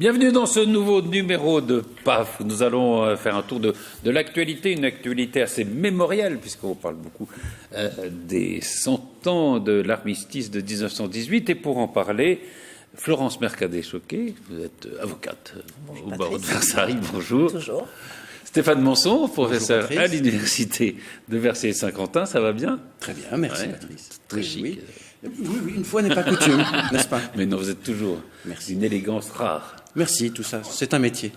Bienvenue dans ce nouveau numéro de PAF. Nous allons faire un tour de l'actualité, une actualité assez mémorielle, puisqu'on parle beaucoup des 100 ans de l'armistice de 1918. Et pour en parler, Florence Mercadet-Choquet, vous êtes avocate au barreau de Versailles. Bonjour. Toujours. Stéphane Monson, professeur à l'université de Versailles-Saint-Quentin, ça va bien? Très bien, merci Ouais, Patrice. très chic. Oui, une fois n'est pas coutume, n'est-ce pas? Mais non, vous êtes toujours une élégance rare. Merci, tout ça, c'est un métier.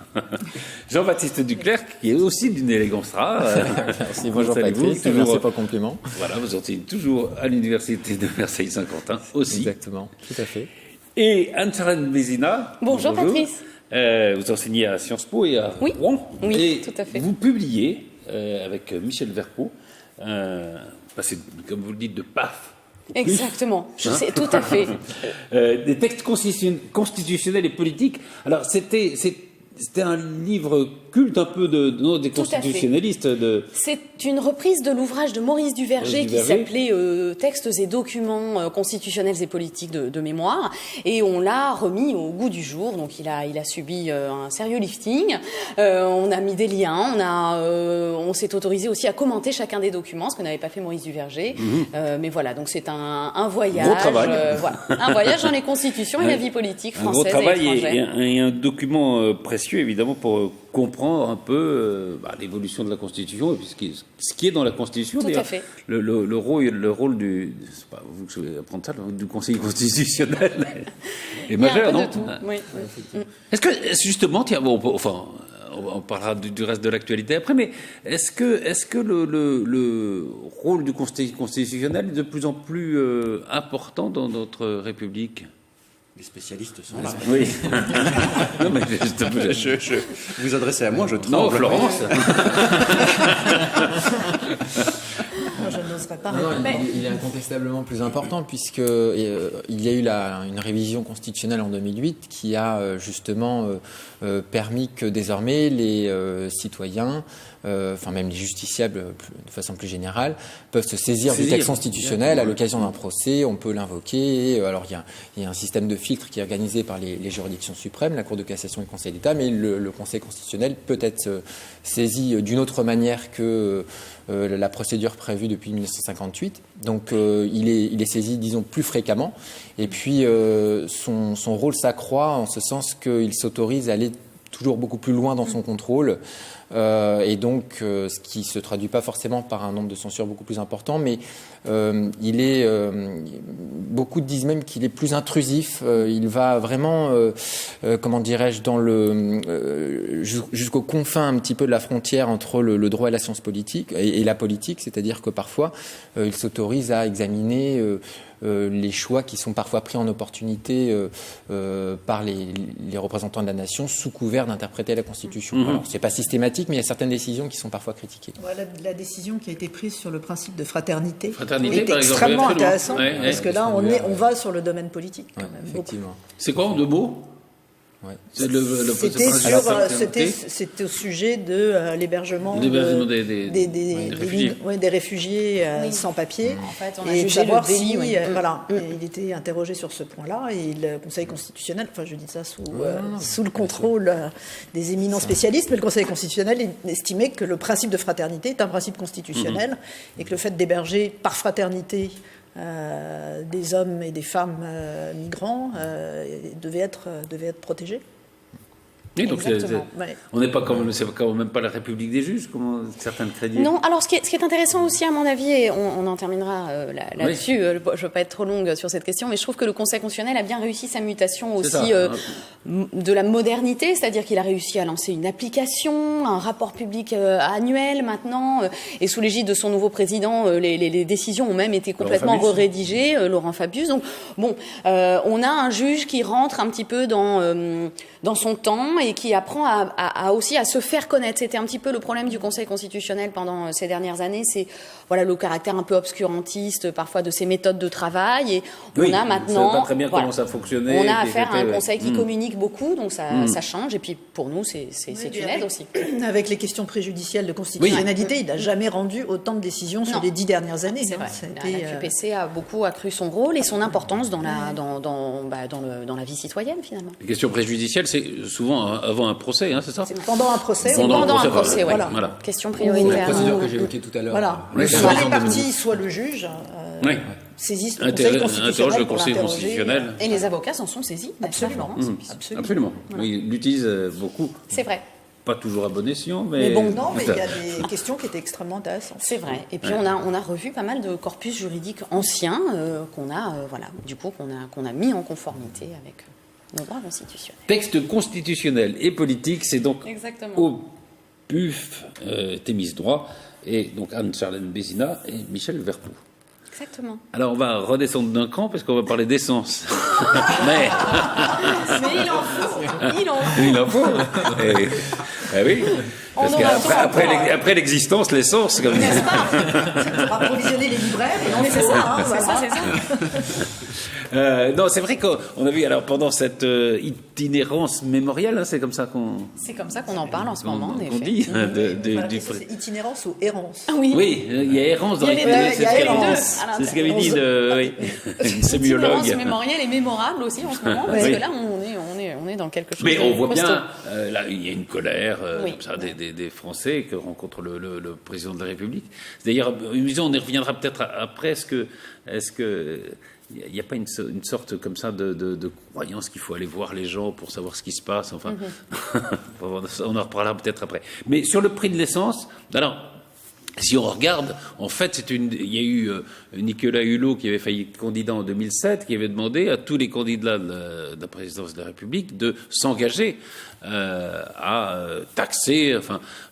Jean-Baptiste Duclerc, qui est aussi d'une élégance rare. Merci, bonjour Patrice, merci pour le compliment. Voilà, vous enseignez toujours à l'université de Versailles-Saint-Quentin aussi. Exactement, tout à fait. Et Anne-Charlène Bézina. Bonjour Patrice. Vous enseignez à Sciences Po et à Rouen. Oui, et tout à fait. Vous publiez avec Michel Verpeau, c'est, comme vous le dites, de PAF. Exactement, je sais, tout à fait. Des textes constitutionnels et politiques. Alors, c'était un livre culte un peu des constitutionnalistes. C'est une reprise de l'ouvrage de Maurice Duverger qui s'appelait Textes et documents constitutionnels et politiques de mémoire. Et on l'a remis au goût du jour. Donc il a subi un sérieux lifting. On a mis des liens. On s'est autorisé aussi à commenter chacun des documents, ce que n'avait pas fait Maurice Duverger. Mais voilà, donc c'est un voyage. Gros travail. Un voyage dans les constitutions et la vie politique française un gros travail et étrangère. et un document précieux, évidemment, pour comprendre un peu l'évolution de la Constitution et puis ce qui est dans la Constitution. Tout à fait. Le rôle du, c'est pas vous que je vais apprendre ça, du Conseil constitutionnel est majeur, non? Oui. Est-ce que justement, tiens, on parlera du reste de l'actualité après, mais est-ce que le rôle du Conseil constitutionnel est de plus en plus important dans notre République? Les spécialistes sont là. Oui. Non, mais Je vous adressez à moi, je tremble. Non, Florence. Je n'oserais pas. Non, il est incontestablement plus important puisque il y a eu une révision constitutionnelle en 2008 qui a justement permis que désormais les citoyens, même les justiciables de façon plus générale, peuvent se saisir du texte constitutionnel à l'occasion d'un procès. On peut l'invoquer. Alors il y a un système de filtre qui est organisé par les juridictions suprêmes, la Cour de cassation et le Conseil d'État, mais le Conseil constitutionnel peut être saisi d'une autre manière que la procédure prévue depuis 1958. Donc il est saisi, disons, plus fréquemment. Et puis son rôle s'accroît en ce sens qu'il s'autorise à aller toujours beaucoup plus loin dans son contrôle. Et donc, ce qui ne se traduit pas forcément par un nombre de censures beaucoup plus important, mais beaucoup disent même qu'il est plus intrusif. Il va vraiment, comment dirais-je, jusqu'aux confins un petit peu de la frontière entre le droit et la science politique et la politique, c'est-à-dire que parfois, il s'autorise à examiner les choix qui sont parfois pris en opportunité par les représentants de la nation sous couvert d'interpréter la Constitution. Alors, c'est pas systématique, mais il y a certaines décisions qui sont parfois critiquées. La décision qui a été prise sur le principe de fraternité est extrêmement intéressante, parce que là, on va sur le domaine politique. Quand même, effectivement. C'est quoi en deux mots? Ouais. C'était au sujet de l'hébergement des réfugiés sans papier. En fait, on a et jugé savoir le délit. Il était interrogé sur ce point-là et le Conseil constitutionnel, je dis ça sous le contrôle des éminents spécialistes, mais le Conseil constitutionnel estimait que le principe de fraternité est un principe constitutionnel et que le fait d'héberger par fraternité des hommes et des femmes migrants devait être protégé. Oui, donc on n'est pas c'est quand même pas la République des juges, comme certains le créditent. Non, alors ce qui est intéressant aussi à mon avis, et on en terminera là-dessus, je ne veux pas être trop longue sur cette question, mais je trouve que le Conseil constitutionnel a bien réussi sa mutation aussi de la modernité, c'est-à-dire qu'il a réussi à lancer une application, un rapport public annuel maintenant, et sous l'égide de son nouveau président, les décisions ont même été complètement rédigées, Laurent Fabius. Donc bon, on a un juge qui rentre un petit peu dans son temps et qui apprend aussi à se faire connaître. C'était un petit peu le problème du Conseil constitutionnel pendant ces dernières années, c'est voilà le caractère un peu obscurantiste parfois de ses méthodes de travail. Et on a maintenant, on sait pas très bien comment ça fonctionnait. On a affaire à un Conseil qui communique beaucoup, donc ça change. Et puis pour nous, c'est une aide aussi. Avec les questions préjudicielles de constitutionnalité, il n'a jamais rendu autant de décisions sur les 10 dernières années. C'est vrai. La QPC a beaucoup accru son rôle et son importance dans la vie citoyenne finalement. Les questions préjudicielles, c'est souvent avant un procès, c'est ça? C'est pendant un procès. C'est pendant un procès, oui. Voilà. Question prioritaire. La procédure que j'évoquais tout à l'heure. Voilà. Soit les parties, soit le juge saisissent le Conseil constitutionnel le Conseil constitutionnel. Et les avocats s'en sont saisis. Absolument. Absolument. Oui, ils l'utilisent beaucoup. C'est vrai. Pas toujours à bon escient, mais... Non, mais il y a des questions qui étaient extrêmement intéressantes. C'est vrai. Et puis on a revu pas mal de corpus juridiques anciens qu'on a mis en conformité avec nos droits constitutionnels. Texte constitutionnel et politique, c'est donc Exactement. au PUF Thémis Droit, et donc Anne-Charlène Bézina et Michel Verpoux. Exactement. Alors on va redescendre d'un cran parce qu'on va parler d'essence. Mais il en faut. Oui. Parce qu'après l'existence, l'essence, comme N'est-ce pas? Pour approvisionner les libraires, et on fait ça. C'est ça. non, c'est vrai qu'on a vu, alors pendant cette itinérance mémorielle, c'est comme ça qu'on... C'est comme ça qu'on en parle en ce moment, en effet. On dit. C'est itinérance ou errance? Oui, il y a errance dans l'itinérance. C'est ce qu'avait dit une sémiologue. L'itinérance mémorielle est mémorable aussi en ce moment, parce que là, on est dans quelque chose. Mais on voit bien, là, il y a une colère comme ça, des Français que rencontre le président de la République. D'ailleurs, on y reviendra peut-être après. Est-ce que il n'y a pas une sorte comme ça de croyance qu'il faut aller voir les gens pour savoir ce qui se passe? Enfin, on en reparlera peut-être après. Mais sur le prix de l'essence, alors, si on regarde, en fait, il y a eu Nicolas Hulot qui avait failli être candidat en 2007, qui avait demandé à tous les candidats de la présidence de la République de s'engager à taxer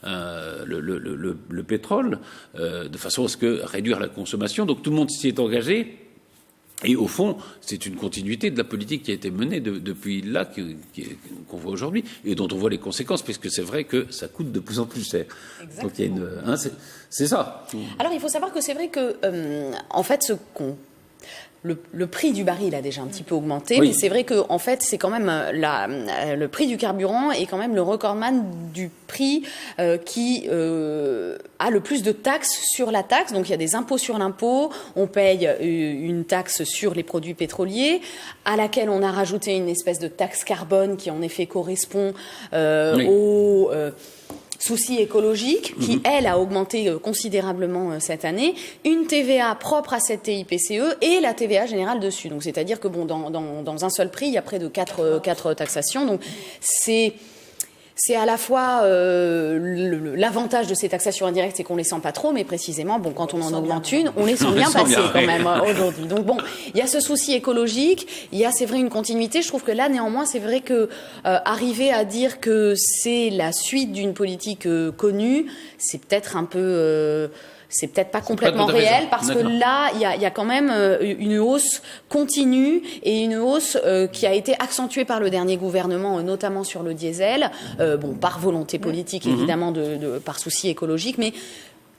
le pétrole de façon à ce que réduire la consommation. Donc tout le monde s'y est engagé. Et au fond, c'est une continuité de la politique qui a été menée depuis là, qu'on voit aujourd'hui, et dont on voit les conséquences, puisque c'est vrai que ça coûte de plus en plus cher. Exactement. Donc il y a c'est ça. Alors il faut savoir que c'est vrai que, en fait, le prix du baril a déjà un petit peu augmenté, mais c'est vrai que en fait c'est quand même le prix du carburant est quand même le recordman du prix qui a le plus de taxes sur la taxe. Donc il y a des impôts sur l'impôt, on paye une taxe sur les produits pétroliers, à laquelle on a rajouté une espèce de taxe carbone qui en effet correspond au souci écologique, qui, elle, a augmenté considérablement cette année, une TVA propre à cette TIPCE et la TVA générale dessus. Donc, c'est-à-dire que, dans un seul prix, il y a près de 4 taxations. Donc, c'est à la fois l'avantage de ces taxations indirectes, c'est qu'on les sent pas trop, mais précisément, quand on en augmente une, on les sent bien passer quand même aujourd'hui. Donc il y a ce souci écologique, il y a, c'est vrai, une continuité. Je trouve que là, néanmoins, c'est vrai que arriver à dire que c'est la suite d'une politique connue, c'est peut-être un peu... c'est peut-être pas complètement réel, parce que là, il y a quand même une hausse continue et une hausse qui a été accentuée par le dernier gouvernement, notamment sur le diesel, par volonté politique évidemment, par souci écologique, mais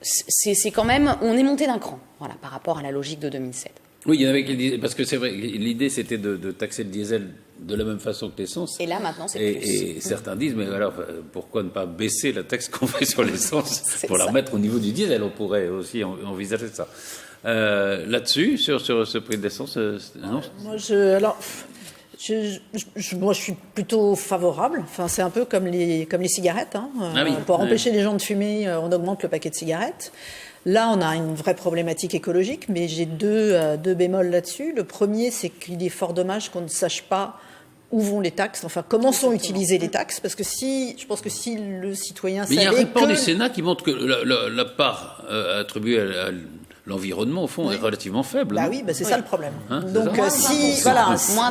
c'est quand même, on est monté d'un cran, voilà, par rapport à la logique de 2007. Oui, il y en avait qui disaient, parce que c'est vrai, l'idée c'était de taxer le diesel de la même façon que l'essence. Et là, maintenant, c'est plus. Et certains disent, mais alors, pourquoi ne pas baisser la taxe qu'on fait sur l'essence pour la remettre au niveau du diesel? On pourrait aussi envisager ça. Là-dessus, sur ce prix de l'essence, non? Moi, je suis plutôt favorable. Enfin, c'est un peu comme les cigarettes. Pour empêcher les gens de fumer, on augmente le paquet de cigarettes. Là, on a une vraie problématique écologique, mais j'ai deux bémols là-dessus. Le premier, c'est qu'il est fort dommage qu'on ne sache pas où vont les taxes, enfin comment sont utilisées les taxes, parce que je pense que si le citoyen savait... Mais il y a un rapport du Sénat qui montre que la part attribuée à l'environnement, au fond, est relativement faible. C'est ça le problème. Donc moins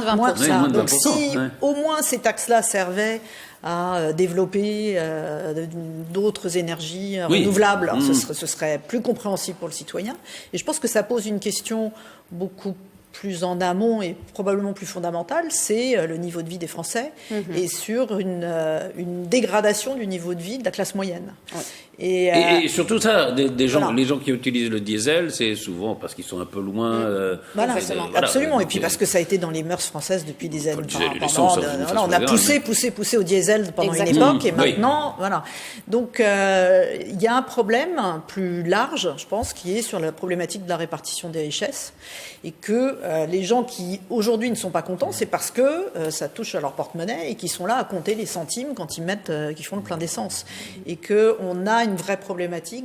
de 20%. Donc si au moins ces taxes-là servaient à développer d'autres énergies renouvelables, alors ce serait plus compréhensible pour le citoyen. Et je pense que ça pose une question beaucoup plus en amont et probablement plus fondamental, c'est le niveau de vie des Français et sur une dégradation du niveau de vie de la classe moyenne. Ouais. Et surtout ça, des gens, voilà. les gens qui utilisent le diesel, c'est souvent parce qu'ils sont un peu loin. Voilà, absolument. Donc, Et puis parce que ça a été dans les mœurs françaises depuis des années. Le diesel et l'essence, On a poussé au diesel pendant une époque, et maintenant, voilà. Donc il y a un problème plus large, je pense, qui est sur la problématique de la répartition des richesses, et que les gens qui aujourd'hui ne sont pas contents, c'est parce que ça touche à leur porte-monnaie et qui sont là à compter les centimes quand ils qu'ils font le plein d'essence, et que on a une vraie problématique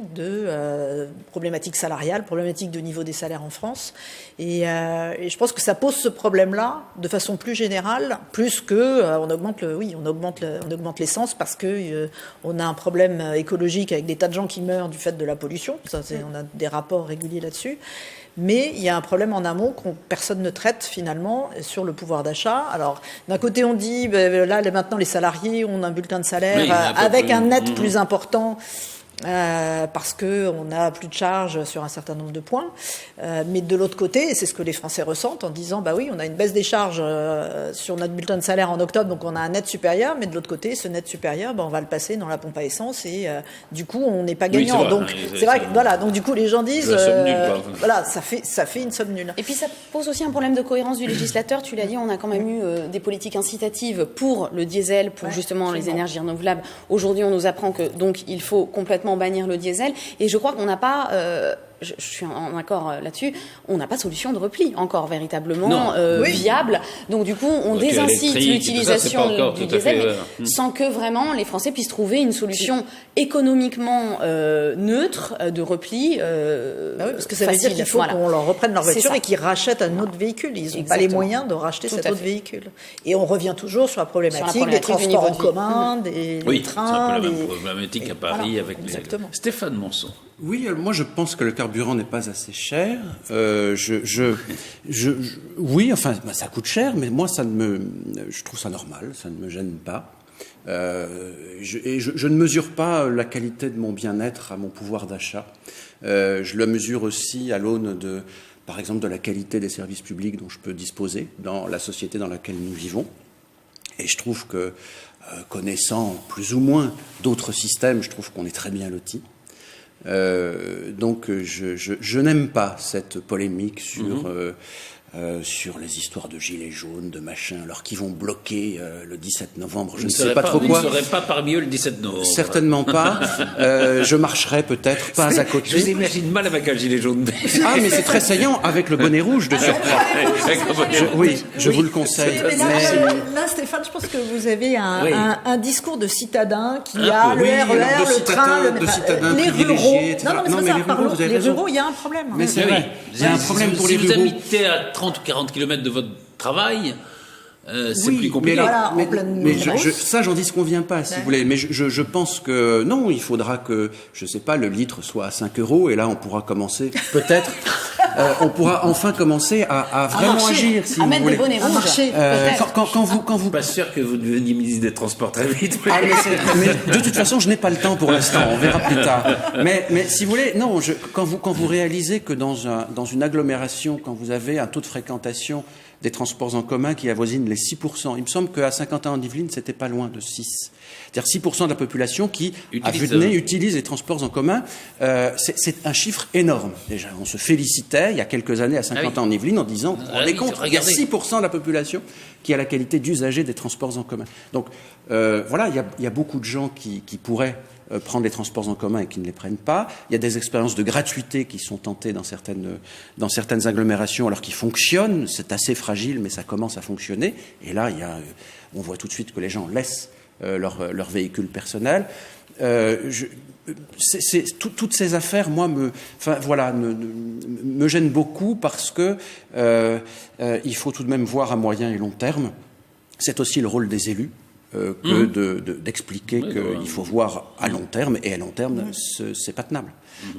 problématique salariale, problématique de niveau des salaires en France, et je pense que ça pose ce problème-là de façon plus générale, plus que on augmente l'essence parce que on a un problème écologique avec des tas de gens qui meurent du fait de la pollution. Ça, on a des rapports réguliers là-dessus. Mais il y a un problème en amont que personne ne traite finalement sur le pouvoir d'achat. Alors, d'un côté, on dit, là, maintenant, les salariés ont un bulletin de salaire avec un net plus important. Parce que on a plus de charges sur un certain nombre de points, mais de l'autre côté, et c'est ce que les Français ressentent en disant bah oui, on a une baisse des charges sur notre bulletin de salaire en octobre, donc on a un net supérieur, mais de l'autre côté, ce net supérieur, on va le passer dans la pompe à essence et du coup on n'est pas gagnant. Oui, donc c'est vrai, voilà, donc du coup les gens disent voilà, ça fait une somme nulle. Et puis ça pose aussi un problème de cohérence du législateur. Tu l'as dit, on a quand même eu des politiques incitatives pour le diesel, pour justement les énergies renouvelables. Aujourd'hui, on nous apprend que donc il faut complètement bannir le diesel, et je crois qu'on n'a pas, je suis en accord là-dessus, on n'a pas de solution de repli encore véritablement viable. Donc du coup, on désincite l'utilisation du diesel, mais sans que vraiment les Français puissent trouver une solution économiquement neutre de repli. Parce que ça veut dire qu'il faut qu'on leur reprenne leur voiture et qu'ils rachètent un autre véhicule. Ils n'ont pas les moyens de racheter cet autre véhicule. Et on revient toujours sur la problématique des transports en commun, des trains. C'est un peu la même problématique à Paris avec les... Stéphane Monson. Oui, moi je pense que le carburant n'est pas assez cher. Oui, enfin, ça coûte cher, mais moi je trouve ça normal, ça ne me gêne pas. Je ne mesure pas la qualité de mon bien-être à mon pouvoir d'achat. Je le mesure aussi à l'aune par exemple, de la qualité des services publics dont je peux disposer dans la société dans laquelle nous vivons. Et je trouve que, connaissant plus ou moins d'autres systèmes, je trouve qu'on est très bien lotis. Donc je n'aime pas cette polémique sur les histoires de gilets jaunes, de machin, alors qu'ils vont bloquer le 17 novembre. Je ne sais pas trop quoi. Vous ne serez pas parmi eux le 17 novembre. Certainement pas. Je marcherai peut-être pas à côté. Je vous imagine mal avec un gilet jaune. Ah, mais c'est très saillant avec le bonnet rouge de surcroît. Je vous le conseille. Mais là, Stéphane, je pense que vous avez un discours de citadin qui a le RER, le train, les ruraux. Non, mais les ruraux, il y a un problème. Mais c'est vrai. Il y a un problème pour les ruraux. Si vous habitez à 30 ou 40 km de votre travail, c'est plus compliqué. Ça, j'en disconviens pas, si vous voulez. Mais je pense que non, il faudra que, je sais pas, le litre soit à 5 €, et là, on pourra commencer, peut-être, on pourra enfin commencer à vraiment agir, si vous voulez. Des bonnets rouges. Quand vous... Pas sûr que vous deveniez ministre des Transports très vite. Mais de toute façon, je n'ai pas le temps pour l'instant. On verra plus tard. Mais si vous voulez, non. Quand vous réalisez que dans une agglomération, quand vous avez un taux de fréquentation des transports en commun qui avoisine les 6%. Il me semble qu'à Saint-Quentin-en-Yvelines, c'était pas loin de 6. C'est-à-dire 6% de la population qui, à vue de nez, utilise les transports en commun. C'est un chiffre énorme. Déjà, on se félicitait il y a quelques années à Saint-Quentin-en-Yvelines en disant, vous vous rendez compte, il y a 6% de la population qui a la qualité d'usager des transports en commun. Donc, voilà, il y a beaucoup de gens qui pourraient prendre les transports en commun et qui ne les prennent pas. Il y a des expériences de gratuité qui sont tentées dans certaines agglomérations, alors qu'ils fonctionnent. C'est assez fragile, mais ça commence à fonctionner. Et là, on voit tout de suite que les gens laissent leur véhicule personnel. Toutes ces affaires, moi, me gênent beaucoup parce que il faut tout de même voir à moyen et long terme. C'est aussi le rôle des élus. que d'expliquer qu'il faut voir à long terme, et à long terme, c'est pas tenable.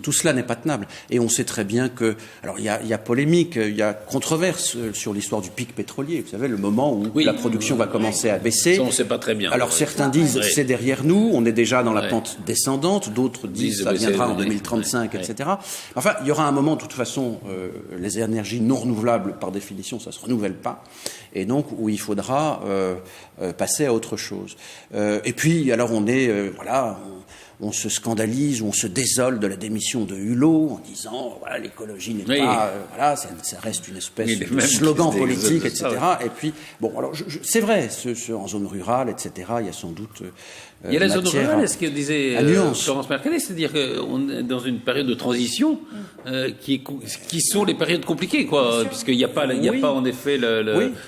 Tout cela n'est pas tenable. Et on sait très bien que... Alors, il y a polémique, il y a controverse sur l'histoire du pic pétrolier. Vous savez, le moment où la production va commencer à baisser. Ça, on ne sait pas très bien. Alors, certains disent c'est derrière nous, on est déjà dans la pente descendante. D'autres disent ça viendra en 2035, etc. Enfin, il y aura un moment, de toute façon, les énergies non renouvelables, par définition, ça ne se renouvelle pas. Et donc, où il faudra passer à autre chose. Et puis, alors, on se scandalise ou on se désole de la démission de Hulot en disant voilà, l'écologie n'est pas ça reste une espèce de slogan politique, etc. Et puis bon, alors c'est vrai, en zone rurale, etc. Il y a sans doute il y a la zone rurale, est-ce que disait Florence Mercadet, c'est-à-dire qu'on est dans une période de transition qui sont les périodes compliquées, quoi, puisqu'il n'y a pas en effet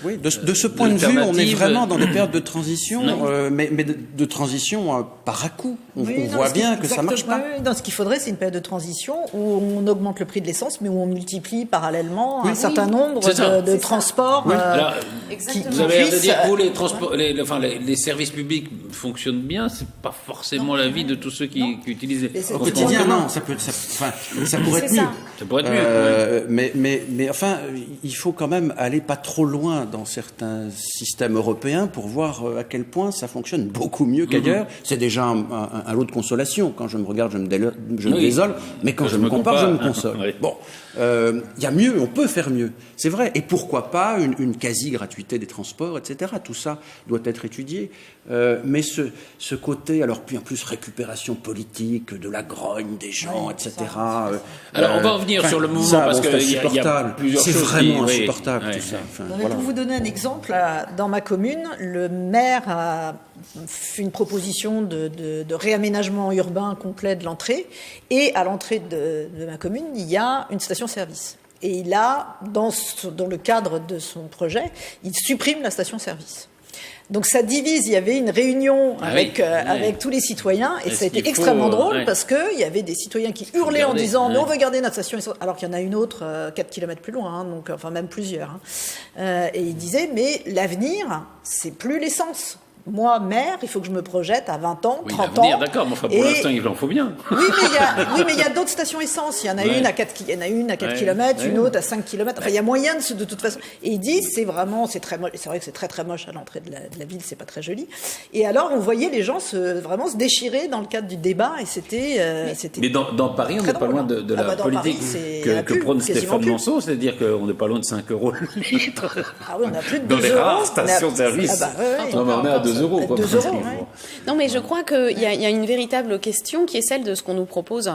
oui. De ce point de vue, on est vraiment dans des périodes de transition, mais de transition par à-coup. On voit bien que ça marche pas. Dans ce qu'il faudrait, c'est une période de transition où on augmente le prix de l'essence, mais où on multiplie parallèlement un certain nombre de transports. Vous avez l'air de dire que les services publics fonctionnent bien. C'est pas forcément l'avis de tous ceux qui utilisent au quotidien. Non, ça pourrait être mieux. Ça pourrait être mieux. Mais enfin, il faut quand même aller pas trop loin dans certains systèmes européens pour voir à quel point ça fonctionne beaucoup mieux qu'ailleurs. C'est déjà un lot de consolation. Quand je me regarde, je me désole, mais quand je me compare, je me console. Bon, il y a mieux, on peut faire mieux, c'est vrai. Et pourquoi pas une quasi-gratuité des transports, etc. Tout ça doit être étudié. Mais ce côté, alors puis en plus récupération politique, de la grogne des gens, etc. Alors on va revenir sur le mouvement parce qu'il y a plusieurs choses. C'est vraiment insupportable tout ça. Pour vous donner un exemple, dans ma commune, le maire a fait une proposition de réaménagement urbain complet de l'entrée, et à l'entrée de ma commune, il y a une station-service. Et il a, dans le cadre de son projet, il supprime la station-service. Donc ça divise, il y avait une réunion avec tous les citoyens, et ça a été extrêmement drôle parce qu'il y avait des citoyens qui hurlaient en disant mais on veut garder notre station, alors qu'il y en a une autre 4 km plus loin, donc enfin même plusieurs. Et ils disaient mais l'avenir, c'est plus l'essence. Moi, maire, il faut que je me projette à 20 ans, 30 ans. D'accord, mais enfin, pour l'instant, il en faut bien. Oui, mais il y a d'autres stations essence. Il y en a une à 4 km, une autre à 5 km. Enfin, il y a moyen de toute façon. Et ils disent, c'est très moche. C'est vrai que c'est très, très moche à l'entrée de la ville, c'est pas très joli. Et alors, on voyait les gens vraiment se déchirer dans le cadre du débat, et c'était. Mais dans Paris, on n'est pas loin de la politique que prône Stéphane Manceau, c'est-à-dire qu'on n'est pas loin de 5 euros le litre. Ah oui, on a plus de 2 euros. Dans les rares stations-service. On est à 2 euros. 2 euros, Non, mais je crois qu'il y a une véritable question qui est celle de ce qu'on nous propose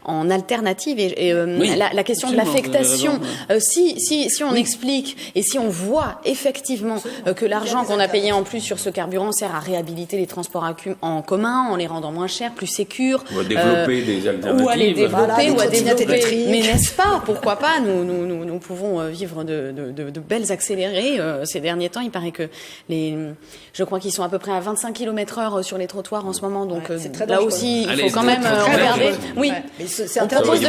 en alternative, et la question de l'affectation. Si on explique et si on voit effectivement que l'argent qu'on a payé en plus sur ce carburant sert à réhabiliter les transports en commun en les rendant moins chers, plus sécures, ou à développer des alternatives, ou à les développer, ou à développer. Mais n'est-ce pas, pourquoi pas, nous pouvons vivre de belles accélérées. Ces derniers temps, il paraît que je crois qu'ils sont à peu près à 25 km/h sur les trottoirs en ce moment, donc là aussi il faut quand même regarder. Oui. On propose de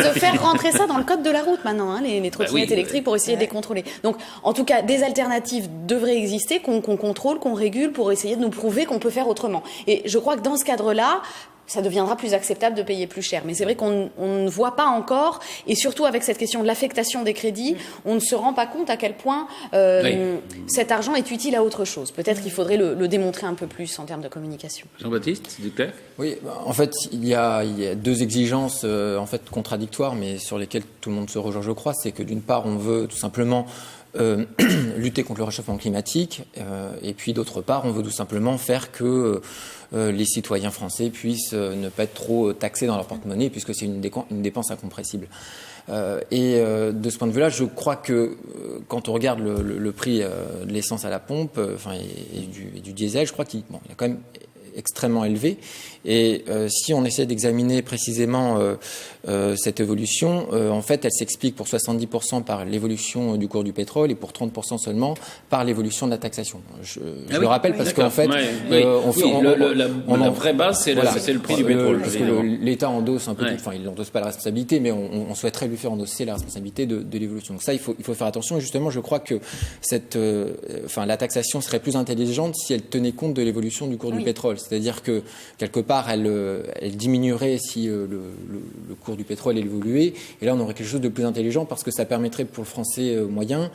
faire rentrer ça dans le code de la route maintenant, les trottinettes électriques, pour essayer de les contrôler. Donc, en tout cas, des alternatives devraient exister, qu'on contrôle, qu'on régule, pour essayer de nous prouver qu'on peut faire autrement. Et je crois que dans ce cadre-là, ça deviendra plus acceptable de payer plus cher. Mais c'est vrai qu'on ne voit pas encore, et surtout avec cette question de l'affectation des crédits, on ne se rend pas compte à quel point cet argent est utile à autre chose. Peut-être qu'il faudrait le démontrer un peu plus en termes de communication. Jean-Baptiste, c'est clair ? Oui, en fait, il y a 2 exigences contradictoires, mais sur lesquelles tout le monde se rejoint, je crois. C'est que d'une part, on veut tout simplement lutter contre le réchauffement climatique, et puis d'autre part, on veut tout simplement faire que les citoyens français puissent ne pas être trop taxés dans leur porte-monnaie, puisque c'est une dépense incompressible. Et de ce point de vue-là, je crois que quand on regarde le prix de l'essence à la pompe, et du diesel, je crois qu'il y a quand même extrêmement élevé. Et si on essaie d'examiner précisément cette évolution, en fait, elle s'explique pour 70% par l'évolution du cours du pétrole et pour 30% seulement par l'évolution de la taxation. Je le rappelle parce qu'en fait, la vraie base, c'est le prix du pétrole. Parce que l'État endosse un peu, enfin, il n'endosse pas la responsabilité, mais on souhaiterait lui faire endosser la responsabilité de l'évolution. Donc ça, il faut faire attention. Et justement, je crois que la taxation serait plus intelligente si elle tenait compte de l'évolution du cours du pétrole. C'est-à-dire que quelque part, elle diminuerait si le cours du pétrole évoluait, et là on aurait quelque chose de plus intelligent parce que ça permettrait pour le Français moyen,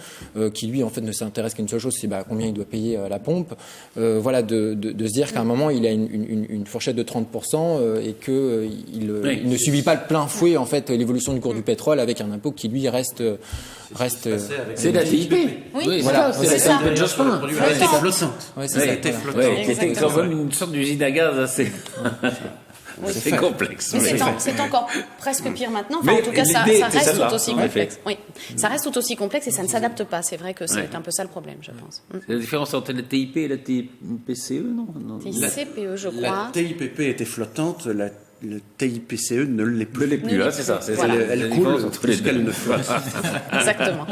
qui lui en fait ne s'intéresse qu'à une seule chose, c'est combien il doit payer à la pompe, de se dire qu'à un moment il a une fourchette de 30% et que il ne subit pas le plein fouet en fait l'évolution du cours du pétrole avec un impôt qui lui reste. C'est la TIP. Oui, voilà, c'est la TIP de Jospin. Elle était flottante. Qui était quand même une sorte d'usine à gaz assez. C'est complexe. Mais c'est encore presque pire maintenant. Enfin, en tout cas, ça reste tout aussi complexe. Oui, ça reste tout aussi complexe et ça ne s'adapte pas. C'est vrai que c'est un peu ça le problème, je pense. C'est la différence entre la TIP et la TIPCE, non? TICPE, je crois. La TIPP était flottante, la TIPCE ne l'est plus. Ne l'est plus, c'est ça. Elle coule plus qu'elle ne flotte. Exactement.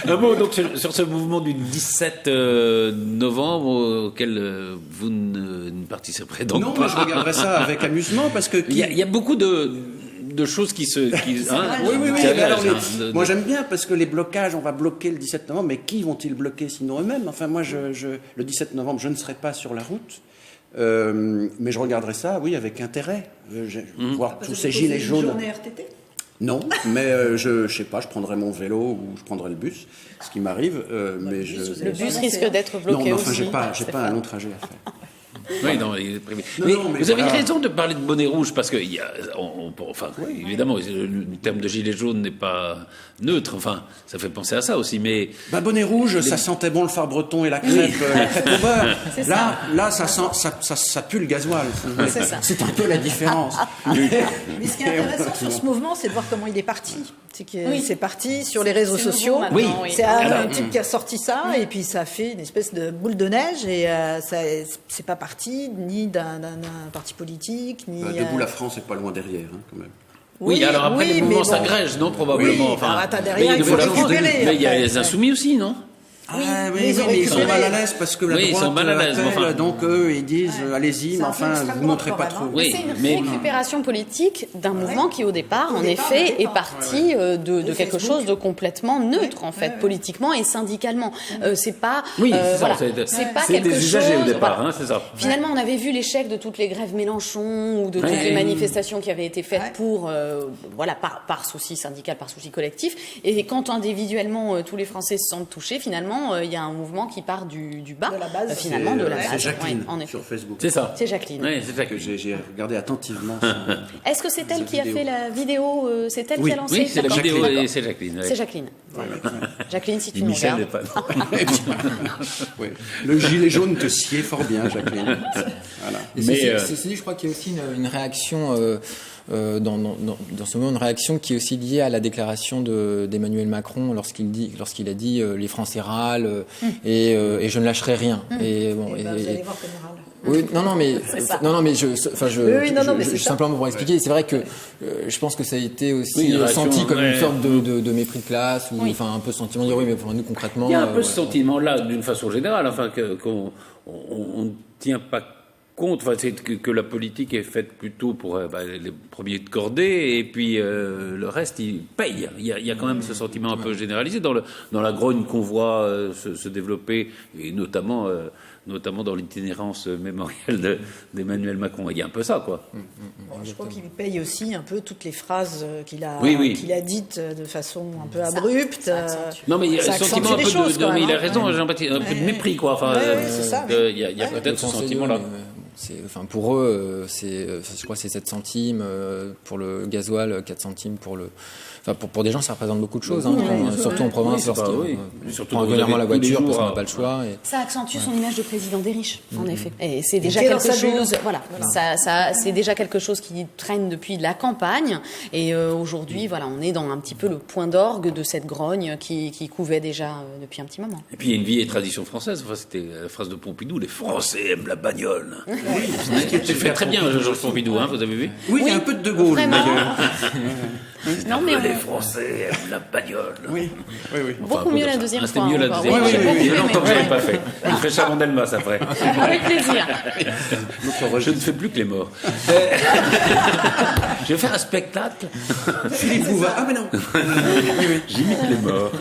Un mot donc sur ce mouvement du 17 novembre auquel vous ne participerez donc pas. Non, mais je regarderai ça avec amusement parce que il y a beaucoup de choses qui se... Moi j'aime bien parce que les blocages, on va bloquer le 17 novembre, mais qui vont-ils bloquer sinon eux-mêmes? Enfin moi, le 17 novembre, je ne serai pas sur la route. Mais je regarderai ça, oui, avec intérêt. Voir tous ces gilets jaunes. Journée RTT ? Non, mais je sais pas, je prendrai mon vélo ou je prendrai le bus, ce qui m'arrive. Mais le bus risque d'être bloqué non, enfin, aussi. j'ai pas un long trajet à faire. Oui, non, il est prévu. Mais vous avez raison de parler de bonnet rouge parce que évidemment, le terme de gilet jaune n'est pas neutre. Enfin, ça fait penser à ça aussi. Mais bonnet rouge, ça sentait bon le phare breton et la crêpe, au beurre. Là, ça pue le gasoil. C'est un peu la différence. Mais ce qui est intéressant sur ce mouvement, c'est de voir comment il est parti. C'est que c'est parti sur les réseaux sociaux. Oui. C'est un type qui a sorti ça et puis ça a fait une espèce de boule de neige et c'est pas parti ni d'un parti politique ni. Debout la France est pas loin derrière, quand même. Oui, alors après les mouvements s'agrègent, non, probablement. Oui, enfin, derrière, il faut récupérer. Mais il y a les insoumis aussi, non? Mais ils sont mal à l'aise parce que la droite appelle, donc eux ils disent allez-y, mais enfin vous montrez pas trop. C'est une récupération politique d'un mouvement qui au départ, en effet, est parti de quelque chose de complètement neutre en fait, politiquement et syndicalement. C'est pas c'est pas quelque chose. Usagers au départ, c'est ça. Finalement, on avait vu l'échec de toutes les grèves Mélenchon ou de toutes les manifestations qui avaient été faites pour par souci syndical, par souci collectif. Et quand individuellement tous les Français se sentent touchés, finalement. Il y a un mouvement qui part du bas, de la base. Finalement, de la base. C'est Jacqueline, en effet. sur Facebook. C'est ça. C'est Jacqueline. Oui, c'est ça que j'ai regardé attentivement. Est-ce que c'est elle qui a fait la vidéo? C'est elle qui a lancé? Oui, c'est la vidéo et c'est Jacqueline. C'est Jacqueline. Jacqueline, si tu nous Michel regardes. n'est pas. Le gilet jaune te sied fort bien, Jacqueline. Voilà. Mais ceci dit, je crois qu'il y a aussi une réaction dans ce moment, une réaction qui est aussi liée à la déclaration d'Emmanuel Macron lorsqu'il a dit les Français râlent et je ne lâcherai rien. Et bon, vous allez voir comme il râle. Oui, je simplement pour expliquer, c'est vrai que je pense que ça a été aussi senti comme une sorte de mépris de classe ou un peu sentiment de dire oui, mais pour nous concrètement. Il y a un peu ce sentiment-là d'une façon générale, qu'on ne tient pas compte, c'est que la politique est faite plutôt pour les premiers de cordée et puis le reste il paye. Il y a quand même ce sentiment un peu généralisé dans la grogne qu'on voit se développer et notamment dans l'itinérance mémorielle d'Emmanuel Macron. Il y a un peu ça, quoi. Je crois qu'il paye aussi un peu toutes les phrases qu'il a dites de façon un peu abrupte. Non, mais il y a ce sentiment un peu mais il a raison, Jean-Baptiste, un peu de mépris, quoi. C'est ça. Il y a peut-être ce sentiment-là. Pour eux, je crois que c'est 7 centimes pour le gasoil, 4 centimes pour le. Pour des gens, ça représente beaucoup de choses, surtout en province, lorsqu'ils prennent régulièrement la voiture parce qu'on n'a pas le choix. Ça accentue son image de président des riches, en effet. Et c'est déjà quelque chose. C'est déjà quelque chose qui traîne depuis la campagne. Et aujourd'hui, on est dans un petit peu le point d'orgue de cette grogne qui couvait déjà depuis un petit moment. Et puis il y a une vieille tradition française. C'était la phrase de Pompidou: les Français aiment la bagnole. Tu fais très bien, Georges Pompidou, vous avez vu? Oui, il y a un peu de De Gaulle. Vraiment. Non, mais les Français aiment la bagnole. Oui. Beaucoup mieux la deuxième fois. C'était mieux la deuxième fois. Il y a longtemps que je n'avais pas fait. Je ferai Sharon Delmas après. Avec plaisir. Je ne fais plus que les morts. Je vais faire un spectacle. Philippe Bouvard. Ah, mais non. J'imite les morts.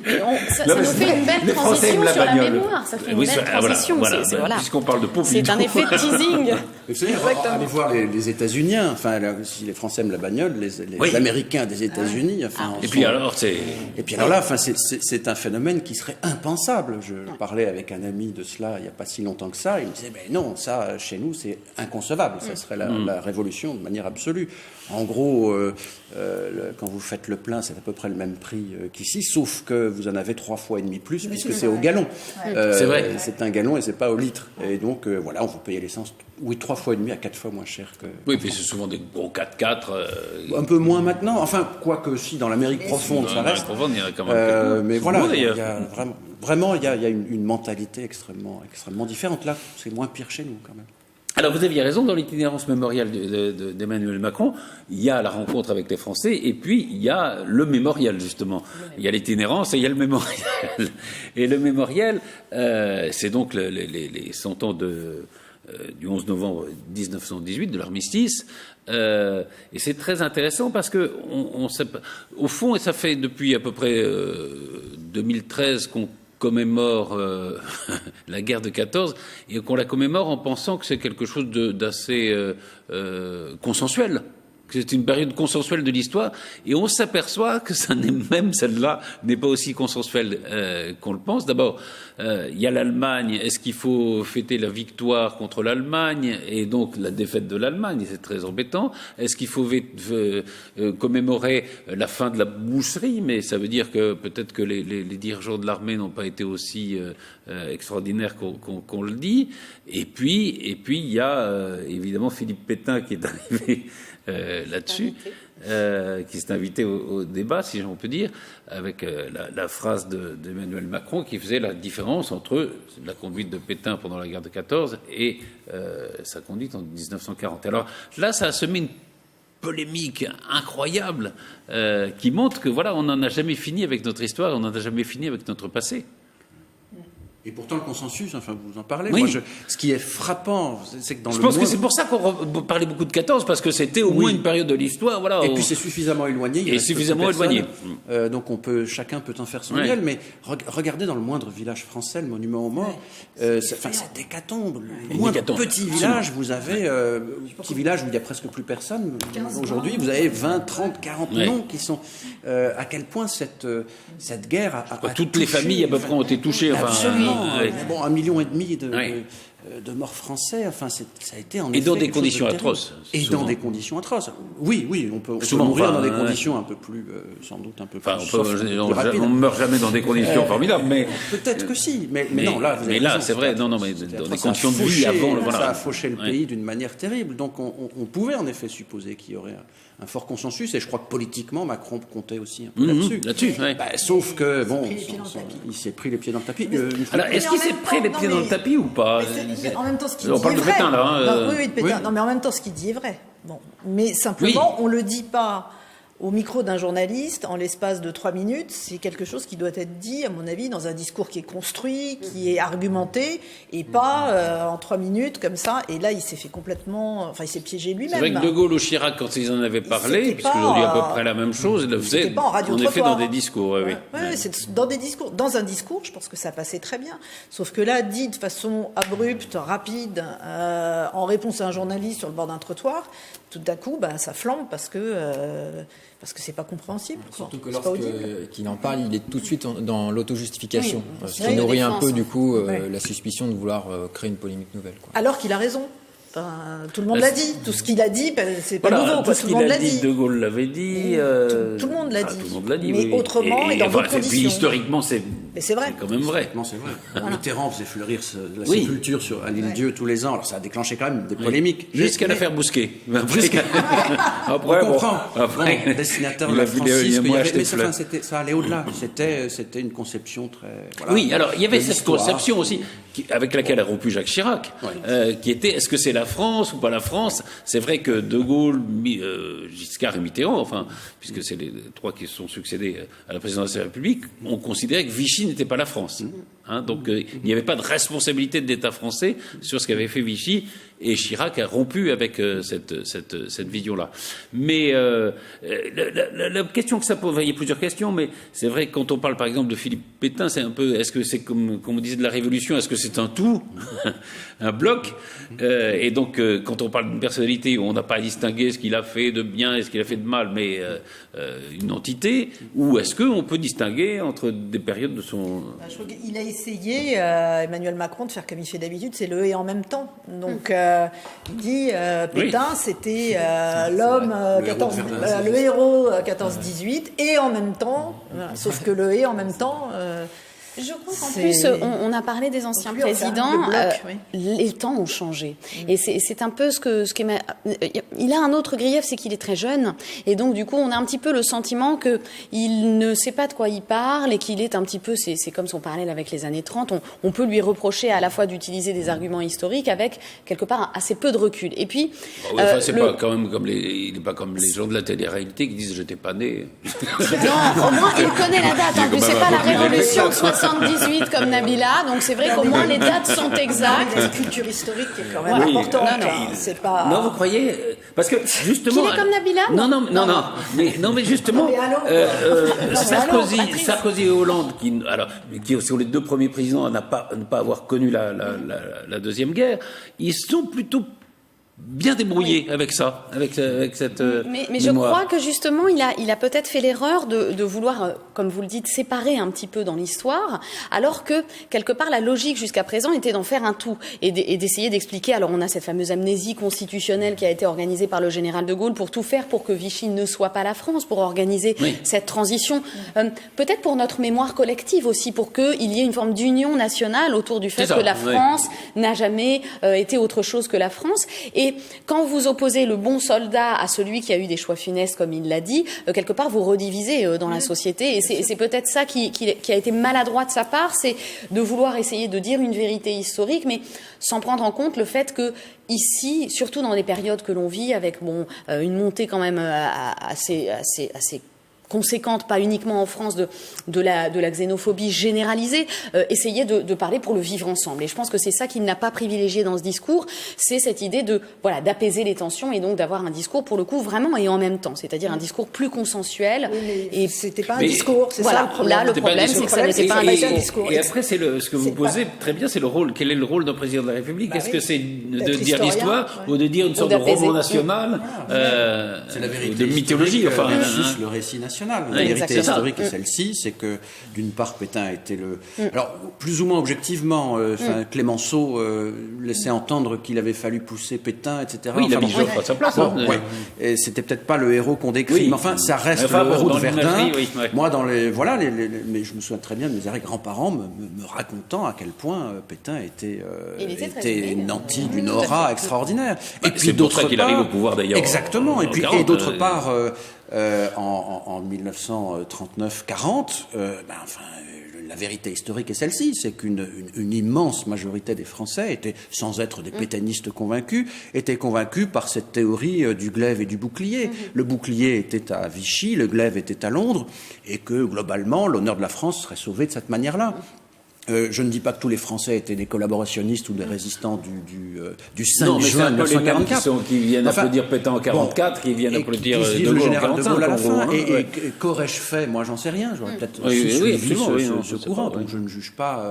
Mais ça nous fait une belle transition sur la mémoire. Ça fait une belle transition. Voilà. Puisqu'on parle de Pompidou. C'est un effet de teasing. Vous savez, allez voir les États-Unis. Enfin, si les Français aiment la bagnole, les Américains des États-Unis. Enfin, Et puis alors, là, enfin, c'est un phénomène qui serait impensable. Je parlais avec un ami de cela il n'y a pas si longtemps que ça. Il me disait, mais non, ça, chez nous, c'est inconcevable. Ça serait la révolution de manière absolue. En gros, quand vous faites le plein, c'est à peu près le même prix qu'ici, sauf que vous en avez 3,5 fois plus, puisque c'est au gallon. C'est vrai. C'est un gallon et c'est pas au litre. Et donc, voilà, on vous paye l'essence, 3,5 fois à 4 fois moins cher que... Oui, puis c'est souvent des gros 4x4. Un peu moins maintenant. Enfin, quoique si, dans l'Amérique profonde, ça reste. Il y en a quand même mais voilà, il y d'ailleurs. a vraiment, il y a une mentalité extrêmement différente. Là, c'est moins pire chez nous, quand même. Alors, vous aviez raison, dans l'itinérance mémoriale d'Emmanuel Macron, il y a la rencontre avec les Français, et puis il y a le mémorial, justement. Il y a l'itinérance et il y a le mémorial. Et le mémorial, c'est donc les 100 ans du 11 novembre 1918, de l'armistice. Et c'est très intéressant parce que, au fond, et ça fait depuis à peu près 2013 qu'on commémore la guerre de 14 et qu'on la commémore en pensant que c'est quelque chose d'assez consensuel, que c'est une période consensuelle de l'histoire, et on s'aperçoit que même celle-là n'est pas aussi consensuelle qu'on le pense. D'abord, il y a l'Allemagne. Est-ce qu'il faut fêter la victoire contre l'Allemagne et donc la défaite de l'Allemagne? C'est très embêtant. Est-ce qu'il faut commémorer la fin de la boucherie? Mais ça veut dire que peut-être que les dirigeants de l'armée n'ont pas été aussi extraordinaires qu'on le dit. Et puis il y a évidemment Philippe Pétain qui est arrivé là-dessus, qui s'est invité au débat, si on peut dire, avec la phrase d'Emmanuel Macron qui faisait la différence entre la conduite de Pétain pendant la guerre de 14 et sa conduite en 1940. Alors là, ça a semé une polémique incroyable qui montre que voilà, on n'en a jamais fini avec notre histoire, on n'en a jamais fini avec notre passé. Et pourtant, le consensus, enfin, vous en parlez. Oui. Moi, ce qui est frappant, c'est que Je pense que c'est pour ça qu'on parlait beaucoup de 14, parce que c'était au moins une période de l'histoire. Voilà, et puis c'est suffisamment éloigné. Et suffisamment éloigné. Donc chacun peut en faire son miel, mais regardez dans le moindre village français, le monument aux morts, cette hécatombe. Le moindre petit village, vous avez petit village où il n'y a presque plus personne. Aujourd'hui, vous avez 20, 30, 40 noms qui sont... à quel point cette guerre a toutes touché, les familles à peu près ont été touchées. Absolument. Bon, 1,5 million de morts français. Enfin, ça a été en effet. Et dans des conditions atroces. Et souvent. dans des conditions atroces. Oui, on peut souvent, mourir dans des conditions un peu plus, sans doute un peu plus. On ne meurt jamais dans des conditions formidables, mais peut-être que si. Mais non, là, vous avez là, raison, c'est vrai. Non, mais dans des conditions de vie avant. Voilà. Ça a fauché le pays d'une manière terrible. Donc, on pouvait en effet supposer qu'il y aurait un fort consensus, et je crois que politiquement, Macron comptait aussi un peu là-dessus. Sauf que, bon, il s'est pris les pieds dans le tapis. Alors, est-ce qu'il s'est pris les pieds dans le tapis ou pas? En même temps, ce qu'il dit on parle est de vrai. Pétain, là. Oui, de Pétain. Non, mais en même temps, ce qu'il dit est vrai. Bon, mais simplement, on le dit pas au micro d'un journaliste en l'espace de 3 minutes. C'est quelque chose qui doit être dit, à mon avis, dans un discours qui est construit, qui est argumenté, et pas en 3 minutes comme ça. Et là, il s'est fait complètement... Enfin, il s'est piégé lui-même. C'est vrai que De Gaulle ou Chirac, quand ils en avaient parlé, puisqu'ils ont dit à peu près la même chose, ils le faisaient en effet dans des discours. C'est dans des discours. Dans un discours, je pense que ça passait très bien. Sauf que là, dit de façon abrupte, rapide, en réponse à un journaliste sur le bord d'un trottoir, tout d'un coup, ça flambe parce que c'est pas compréhensible. Surtout que lorsqu'il en parle, il est tout de suite dans l'auto-justification, ce qui Oui, nourrit un peu défense. du coup la suspicion de vouloir créer une polémique nouvelle. Alors qu'il a raison. Enfin, tout le monde l'a dit. Tout ce qu'il a dit, c'est pas nouveau. Tout ce tout le monde qu'il l'a a dit, De Gaulle l'avait dit. Tout le monde l'a dit. Tout le monde l'a dit. Mais autrement et dans d'autres Et puis conditions. historiquement, c'est Mais c'est vrai. C'est quand même vrai. Non, c'est vrai. Mitterrand faisait fleurir la Oui. sépulture à l'île-Dieu tous les ans. Alors ça a déclenché quand même des polémiques. Jusqu'à l'affaire Bousquet. On comprend. Après, Bon, dessinateur de il a la vu les- Francisque, il a moins mais acheté de ça, fleurs. ça allait au-delà. C'était une conception très... Voilà, Oui, alors il y avait de cette l'histoire. conception aussi avec laquelle a rompu Jacques Chirac, qui était est-ce que c'est la France ou pas la France? C'est vrai que De Gaulle, Giscard et Mitterrand, enfin, puisque c'est les trois qui se sont succédés à la présidence de la République, ont considéré que Vichy n'était pas la France. Hein, donc il n'y avait pas de responsabilité de l'État français sur ce qu'avait fait Vichy, et Chirac a rompu avec cette vision-là. Mais la question que ça pose, il y a plusieurs questions, mais c'est vrai que quand on parle par exemple de Philippe Pétain, c'est un peu, est-ce que c'est comme on disait de la Révolution, est-ce que c'est un tout, un bloc, et donc quand on parle d'une personnalité où on n'a pas à distinguer ce qu'il a fait de bien et ce qu'il a fait de mal, mais une entité, ou est-ce qu'on peut distinguer entre des périodes de son... Je crois qu'il a essayé, Emmanuel Macron, de faire comme il fait d'habitude, c'est le et en même temps. Donc, il dit, Pétain, c'était l'homme, le héros 14-18, et en même temps, voilà, sauf que le et en même temps... Je crois qu'en plus, on a parlé des anciens présidents, les temps ont changé. Et c'est un peu il a un autre grief, c'est qu'il est très jeune. Et donc, du coup, on a un petit peu le sentiment qu'il ne sait pas de quoi il parle et qu'il est un petit peu, c'est comme son parallèle avec les années 30, on peut lui reprocher à la fois d'utiliser des arguments historiques avec, quelque part, assez peu de recul. Et puis... c'est pas quand même comme il n'est pas comme les gens de la télé-réalité qui disent « j'étais pas né ». Non, au moins, il connaît la date. En plus, c'est pas la révolution de 78 comme Nabila, donc c'est vrai qu'au moins les dates sont exactes. Il y a une culture historique qui est quand même importante. C'est pas... Non, vous croyez Parce que justement... Qu'il est comme Nabila Non, mais justement, Sarkozy et Hollande, qui sont les deux premiers présidents à ne pas avoir connu la Deuxième Guerre, ils sont plutôt bien débrouillé avec ça, avec cette mais je crois que justement il a peut-être fait l'erreur de vouloir, comme vous le dites, séparer un petit peu dans l'histoire, alors que quelque part la logique jusqu'à présent était d'en faire un tout et d'essayer d'expliquer. Alors on a cette fameuse amnésie constitutionnelle qui a été organisée par le général de Gaulle pour tout faire pour que Vichy ne soit pas la France, pour organiser cette transition, peut-être pour notre mémoire collective aussi, pour qu'il y ait une forme d'union nationale autour du fait que la France n'a jamais été autre chose que la France. Et quand vous opposez le bon soldat à celui qui a eu des choix funestes, comme il l'a dit, quelque part vous redivisez dans la société. Et c'est peut-être ça qui a été maladroit de sa part, c'est de vouloir essayer de dire une vérité historique, mais sans prendre en compte le fait que ici, surtout dans les périodes que l'on vit, avec une montée quand même assez conséquente, pas uniquement en France, de la xénophobie généralisée, essayer de parler pour le vivre ensemble. Et je pense que c'est ça qu'il n'a pas privilégié dans ce discours, c'est cette idée d'apaiser les tensions et donc d'avoir un discours pour le coup vraiment et en même temps, c'est-à-dire un discours plus consensuel. Et c'était pas un discours, c'est ça le problème. Là, le problème, c'est que ça n'était pas un discours. Et après, ce que vous posez très bien, c'est le rôle. Quel est le rôle d'un président de la République? Est-ce que c'est de dire l'histoire ou de dire une sorte de roman national, c'est la vérité de mythologie, enfin, juste le récit national. La vérité historique est celle-ci, c'est que d'une part Pétain a été alors plus ou moins objectivement, Clémenceau laissait entendre qu'il avait fallu pousser Pétain, etc. Oui, il a mis Joffre à sa place. Et c'était peut-être pas le héros qu'on décrit, mais enfin ça reste le héros de Verdun. Moi, mais je me souviens très bien de mes arrière-grands-parents me racontant à quel point Pétain était nanti d'une aura extraordinaire. Et puis d'autre part, qu'il arrive au pouvoir d'ailleurs. Exactement. Et d'autre part. En 1939-40, la vérité historique est celle-ci, c'est qu'une immense majorité des Français étaient, sans être des pétainistes convaincus, étaient convaincus par cette théorie du glaive et du bouclier. Le bouclier était à Vichy, le glaive était à Londres, et que globalement l'honneur de la France serait sauvé de cette manière-là. Je ne dis pas que tous les Français étaient des collaborationnistes ou des résistants du 5 juin 1944. Qui viennent applaudir Pétain en 44, qui viennent applaudir de Gaulle en 45, à la fin. Et qu'aurais-je fait? Moi, j'en sais rien. J'aurais peut-être suivi ce courant, donc je ne juge pas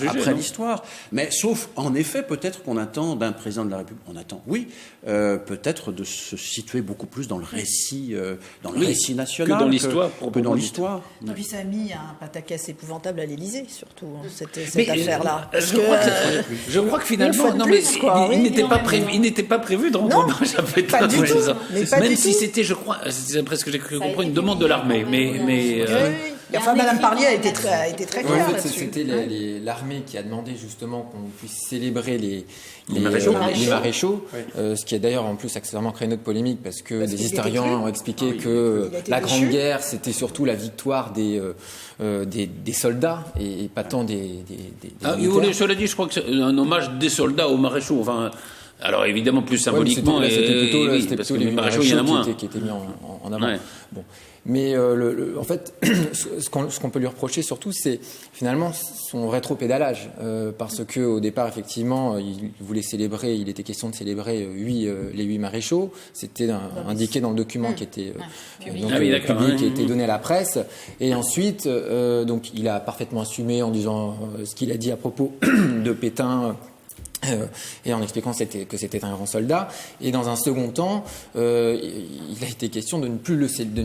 après l'histoire. Mais sauf, en effet, peut-être qu'on attend d'un président de la République, peut-être de se situer beaucoup plus dans le récit, récit national que dans l'histoire. Et puis ça a mis un pataquès épouvantable à l'Élysée, surtout. Cette affaire-là. Je crois que finalement, il n'était pas prévu de rendre hommage à Pétain. Pas du tout. Même si c'était, je crois, c'est après ce que j'ai cru comprendre, une demande de l'armée. Enfin, Madame Parlier a été très claire En fait, là-dessus. c'était l'armée qui a demandé justement qu'on puisse célébrer les maréchaux. ce qui a d'ailleurs en plus accessoirement créé une autre polémique parce que Parce les qu'il historiens était ont expliqué que il a été la déchu. Grande Guerre c'était surtout la victoire des soldats et pas tant des militaires. Cela dit, je crois que c'est un hommage des soldats aux maréchaux. Enfin, alors évidemment plus Ouais, mais symboliquement, c'était parce plutôt que les les maréchaux, il y en a moins. qui étaient mis en avant. Ouais. Bon. Mais en fait, ce qu'on peut lui reprocher surtout, c'est finalement son rétropédalage, parce que au départ, effectivement, il voulait célébrer, il était question de célébrer les 8 maréchaux. C'était indiqué dans le document qui était public, qui a été donné à la presse. Et ensuite, donc, il a parfaitement assumé en disant ce qu'il a dit à propos de Pétain. Et en expliquant que c'était un grand soldat. Et dans un second temps, il a été question de ne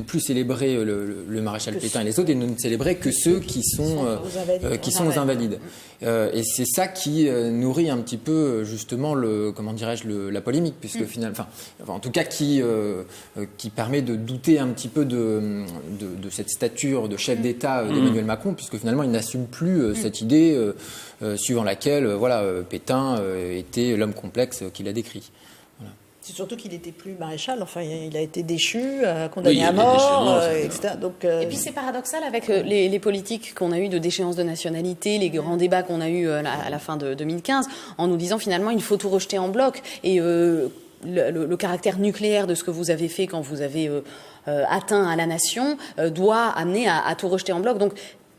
plus célébrer le maréchal Pétain et les autres, et de ne célébrer que ceux qui sont aux invalides. Et c'est ça qui nourrit un petit peu justement la polémique, puisque finalement, en tout cas qui permet de douter un petit peu de cette stature de chef d'État d'Emmanuel Macron, puisque finalement il n'assume plus cette idée suivant laquelle Pétain était l'homme complexe qu'il a décrit. Voilà. C'est surtout qu'il n'était plus maréchal, enfin il a été déchu, condamné à mort, etc. Donc, Et puis c'est paradoxal avec les politiques qu'on a eues de déchéance de nationalité, les grands débats qu'on a eus à la fin de 2015, en nous disant finalement il faut tout rejeter en bloc. Et le caractère nucléaire de ce que vous avez fait quand vous avez atteint à la nation doit amener à tout rejeter en bloc. Donc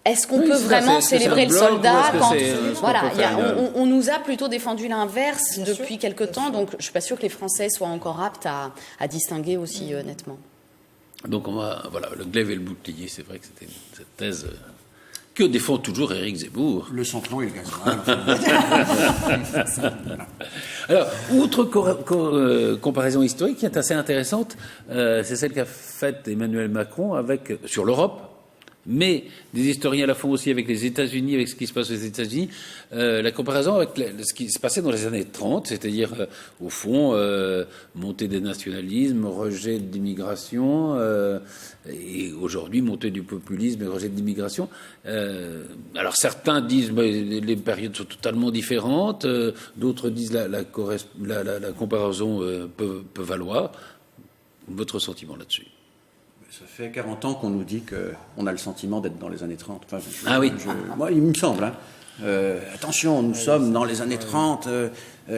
est-ce qu'on peut vraiment célébrer le soldat quand on nous a plutôt défendu l'inverse depuis quelque temps, donc je ne suis pas sûre que les Français soient encore aptes à distinguer aussi nettement. Donc le glaive et le bouclier, c'est vrai que c'était cette thèse que défend toujours Éric Zemmour. Le sans-plomb et le gasoil. Alors, autre comparaison historique qui est assez intéressante, c'est celle qu'a faite Emmanuel Macron sur l'Europe. Mais des historiens la font aussi avec les États-Unis, avec ce qui se passe aux États-Unis, la comparaison avec ce qui se passait dans les années 30, c'est-à-dire, au fond, montée des nationalismes, rejet de l'immigration, et aujourd'hui, montée du populisme et rejet de l'immigration. Alors, certains disent que les périodes sont totalement différentes, d'autres disent la comparaison peut valoir. Votre sentiment là-dessus? Ça fait 40 ans qu'on nous dit qu'on a le sentiment d'être dans les années 30. Enfin, moi, il me semble. Attention, nous sommes dans les années 30,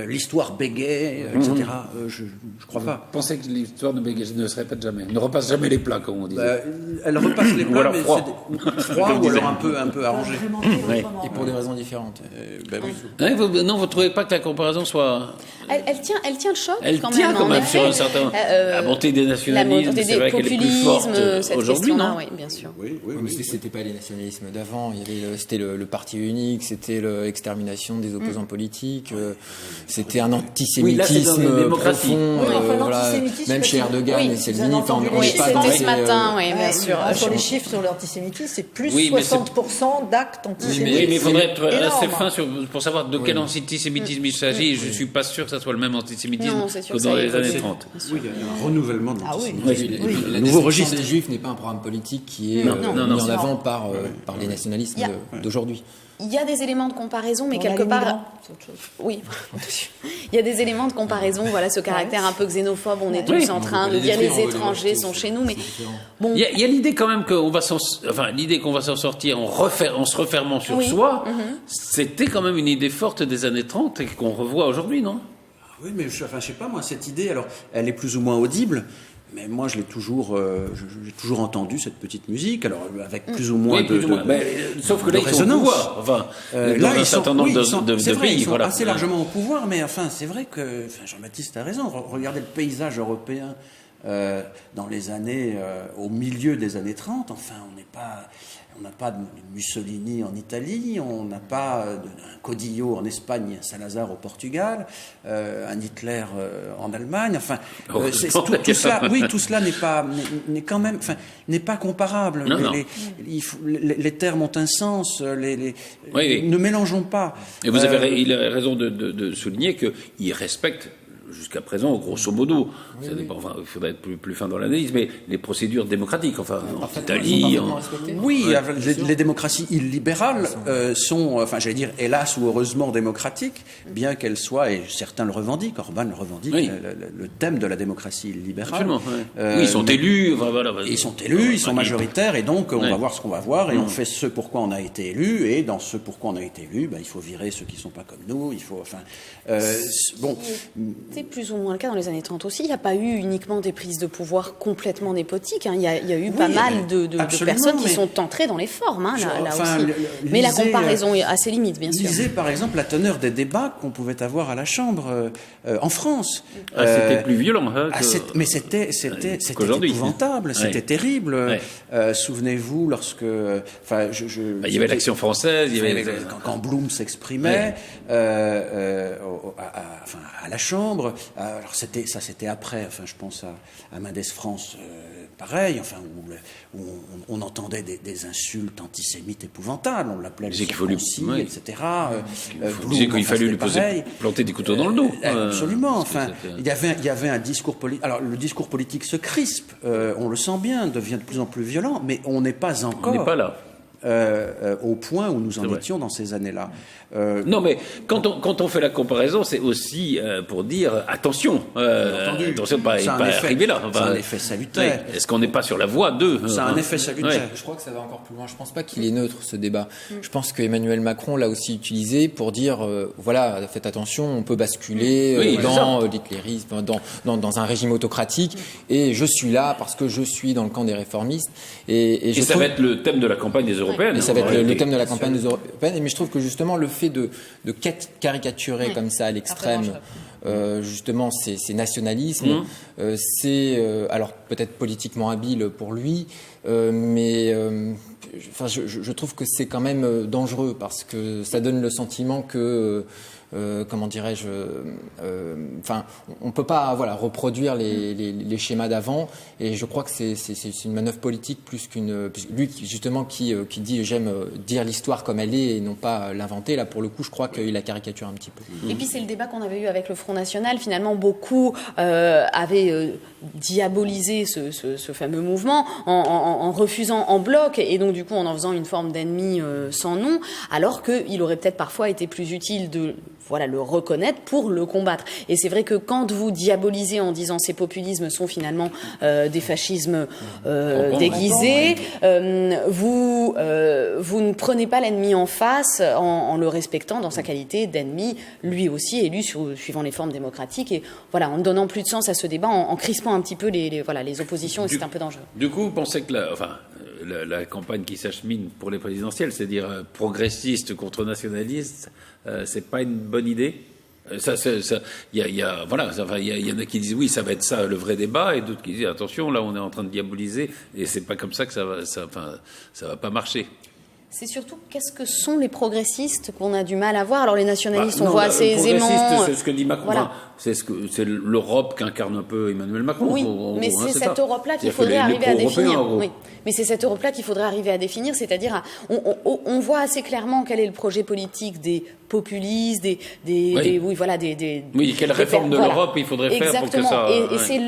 l'histoire bégaye, etc. Je crois pas. Vous pensez que l'histoire ne se répète jamais, ne repasse jamais les plats, comme on disait. Elle repasse les plats, mais froid. c'est froid ou alors un peu arrangé. Et pour des raisons différentes. Non, vous ne trouvez pas que la comparaison soit... Elle tient le choc Elle quand tient même. quand même sur un effet. certain... la montée des nationalismes, c'est vrai qu'elle est plus forte aujourd'hui, non? Oui, bien sûr. Oui. Mais c'était pas les nationalismes d'avant. C'était le parti unique, c'était l'extermination des opposants politiques, c'était un antisémitisme profond. Même chez Erdogan et Selmini, c'était ce matin, oui, bien sûr. Sur les chiffres sur l'antisémitisme, c'est plus 60% d'actes antisémites. Oui, mais il faudrait être assez fin pour savoir de quel antisémitisme il s'agit. Je ne suis pas sûr que ça soit le même antisémitisme que dans les années 30. Oui, il y a un renouvellement de l'antisémitisme. Le nouveau registre des Juifs n'est pas un programme politique qui est mis en avant par les nationalismes d'aujourd'hui. Il y a des éléments de comparaison, mais quelque part... Oui, il y a des éléments de comparaison, ce caractère un peu xénophobe, on est tous en train de dire les étrangers sont chez nous, mais bon... Il y a l'idée quand même qu'on va s'en sortir en se refermant sur soi, c'était quand même une idée forte des années 30 et qu'on revoit aujourd'hui, non? Oui, mais je sais pas, moi, cette idée, alors, elle est plus ou moins audible, mais moi, j'ai toujours entendu cette petite musique, alors avec plus ou moins sauf que là, ils sont au pouvoir. Enfin, dans un certain nombre de pays, ils sont assez largement au pouvoir, mais enfin, c'est vrai que Jean-Baptiste a raison. Regardez le paysage européen dans les années, au milieu des années 30. Enfin, on n'a pas de Mussolini en Italie, on n'a pas un Codillo en Espagne, un Salazar au Portugal, un Hitler en Allemagne. Enfin, tout cela n'est quand même, n'est pas comparable. Les termes ont un sens. Ne mélangeons pas. Et il a raison de souligner qu'il respecte jusqu'à présent, grosso modo, ça dépend, enfin, il faudrait être plus fin dans l'analyse, mais les procédures démocratiques, enfin, en Italie... Oui, les démocraties illibérales sont, enfin, j'allais dire, hélas ou heureusement démocratiques, bien qu'elles soient, et certains le revendiquent, Orban le revendique, le thème de la démocratie illibérale. Absolument, oui, ils sont élus, enfin, voilà. Ils sont élus, ils sont majoritaires, et donc on va voir ce qu'on va voir, et on fait ce pourquoi on a été élu, et dans ce pourquoi on a été élu, il faut virer ceux qui ne sont pas comme nous, il faut, enfin... bon... C'est plus ou moins le cas dans les années 30 aussi. Il n'y a pas eu uniquement des prises de pouvoir complètement népotiques. Il y a eu pas mal de personnes qui sont entrées dans les formes, là aussi. Mais la comparaison a ses limites, bien sûr. Lisez par exemple la teneur des débats qu'on pouvait avoir à la Chambre en France. C'était plus violent. Mais c'était épouvantable, c'était terrible. Souvenez-vous lorsque... il y avait l'Action française. Quand Blum s'exprimait à la Chambre. Alors c'était après, enfin je pense à Mendes France, pareil, enfin où on entendait des insultes antisémites épouvantables, on l'appelait le circoncis, etc. Il fallait lui planter des couteaux dans le dos. Absolument. Enfin, il y avait un discours politique. Alors le discours politique se crispe, on le sent bien, devient de plus en plus violent, mais on n'est pas encore. On n'est pas là. Au point où nous en étions dans ces années-là. Non, mais quand on fait la comparaison, c'est aussi pour dire attention, attention de ne pas arriver là. C'est un effet salutaire. Est-ce qu'on n'est pas sur la voie de... C'est un effet salutaire. Je crois que ça va encore plus loin. Je ne pense pas qu'il est neutre, ce débat. Je pense qu'Emmanuel Macron l'a aussi utilisé pour dire, voilà, faites attention, on peut basculer dans l'hitlérisme, dans un régime autocratique, et je suis là parce que je suis dans le camp des réformistes. Et ça va être le thème de la campagne des Européennes. Et ça va être le thème de la campagne des Européennes. Mais je trouve que justement, le fait de caricaturer comme ça à l'extrême, justement, ces nationalismes, c'est alors peut-être politiquement habile pour lui, mais je trouve que c'est quand même dangereux parce que ça donne le sentiment que comment dirais-je, on peut pas reproduire les schémas d'avant, et je crois que c'est une manœuvre politique plus qu'une, lui justement qui dit j'aime dire l'histoire comme elle est et non pas l'inventer. Là pour le coup je crois qu'il a caricaturé un petit peu. Et puis c'est le débat qu'on avait eu avec le Front National. Finalement beaucoup avaient diabolisé ce fameux mouvement en refusant en bloc, et donc du coup en faisant une forme d'ennemi sans nom, alors qu'il aurait peut-être parfois été plus utile de le reconnaître pour le combattre. Et c'est vrai que quand vous diabolisez en disant ces populismes sont finalement des fascismes déguisés, vous ne prenez pas l'ennemi en face en le respectant dans sa qualité d'ennemi, lui aussi élu suivant les formes démocratiques, et en ne donnant plus de sens à ce débat, en crispant un petit peu les oppositions, et c'est un peu dangereux. Du coup, vous pensez que la campagne qui s'achemine pour les présidentielles, c'est-à-dire progressiste contre nationaliste, c'est pas une bonne idée? Il y en a qui disent oui, ça va être ça le vrai débat, et d'autres qui disent attention, là on est en train de diaboliser, et c'est pas comme ça que ça va pas marcher. C'est surtout qu'est-ce que sont les progressistes qu'on a du mal à voir. Alors les nationalistes, on voit assez aisément. C'est ce que dit Macron. Voilà. C'est l'Europe qu'incarne un peu Emmanuel Macron. Oui, mais c'est cette Europe-là qu'il faudrait arriver à définir. Oui. Mais c'est cette Europe-là qu'il faudrait arriver à définir, c'est-à-dire on voit assez clairement quel est le projet politique des populistes, quelle réforme de l'Europe il faudrait faire pour que ça... Et c'est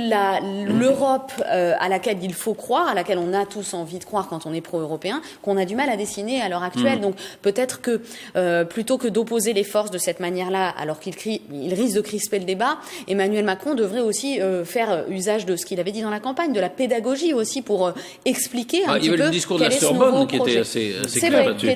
l'Europe à laquelle il faut croire, à laquelle on a tous envie de croire quand on est pro-européen, qu'on a du mal à dessiner à l'heure actuelle. Donc peut-être que plutôt que d'opposer les forces de cette manière-là, alors qu'il risque de crisper le débat, Emmanuel Macron devrait aussi faire usage de ce qu'il avait dit dans la campagne, de la pédagogie aussi, pour expliquer un petit peu. Il y avait le discours de la Sorbonne qui était assez clair là-dessus.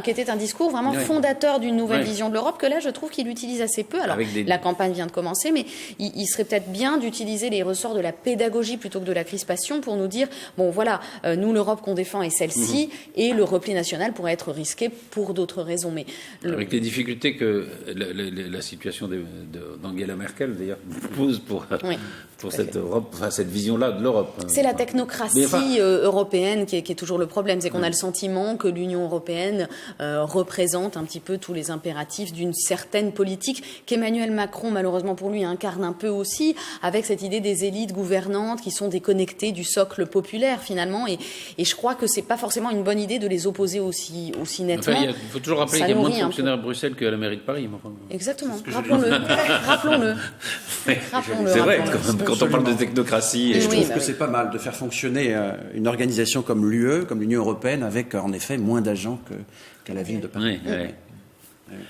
Qui était un discours vraiment fondateur d'une nouvelle vision de l'Europe, que là je trouve qu'il utilise assez peu. Alors la campagne vient de commencer, mais il serait peut-être bien d'utiliser les ressorts de la pédagogie plutôt que de la crispation pour nous dire nous l'Europe qu'on défend est celle-ci, et le repli national pourrait être risqué pour d'autres raisons. Mais avec les difficultés que la situation d'Angela Merkel d'ailleurs pose pour cette Europe, cette vision-là de l'Europe. C'est la technocratie européenne qui est toujours le problème, c'est qu'on a le sentiment que l'Union européenne représente un petit peu tous les impératifs d'une certaine politique qu'Emmanuel Macron, malheureusement pour lui, incarne un peu aussi, avec cette idée des élites gouvernantes qui sont déconnectées du socle populaire finalement, et je crois que c'est pas forcément une bonne idée de les opposer aussi nettement. Enfin, il faut toujours rappeler ça qu'il y a moins de nourrit un fonctionnaires à Bruxelles qu'à la mairie de Paris. Enfin, Exactement, rappelons-le. Rappelons-le. c'est vrai, quand on parle de technocratie. Et je trouve bah que oui. c'est pas mal de faire fonctionner une organisation comme l'UE, comme l'Union européenne, avec en effet moins d'agents qu'à la ville de Paris. Oui, oui.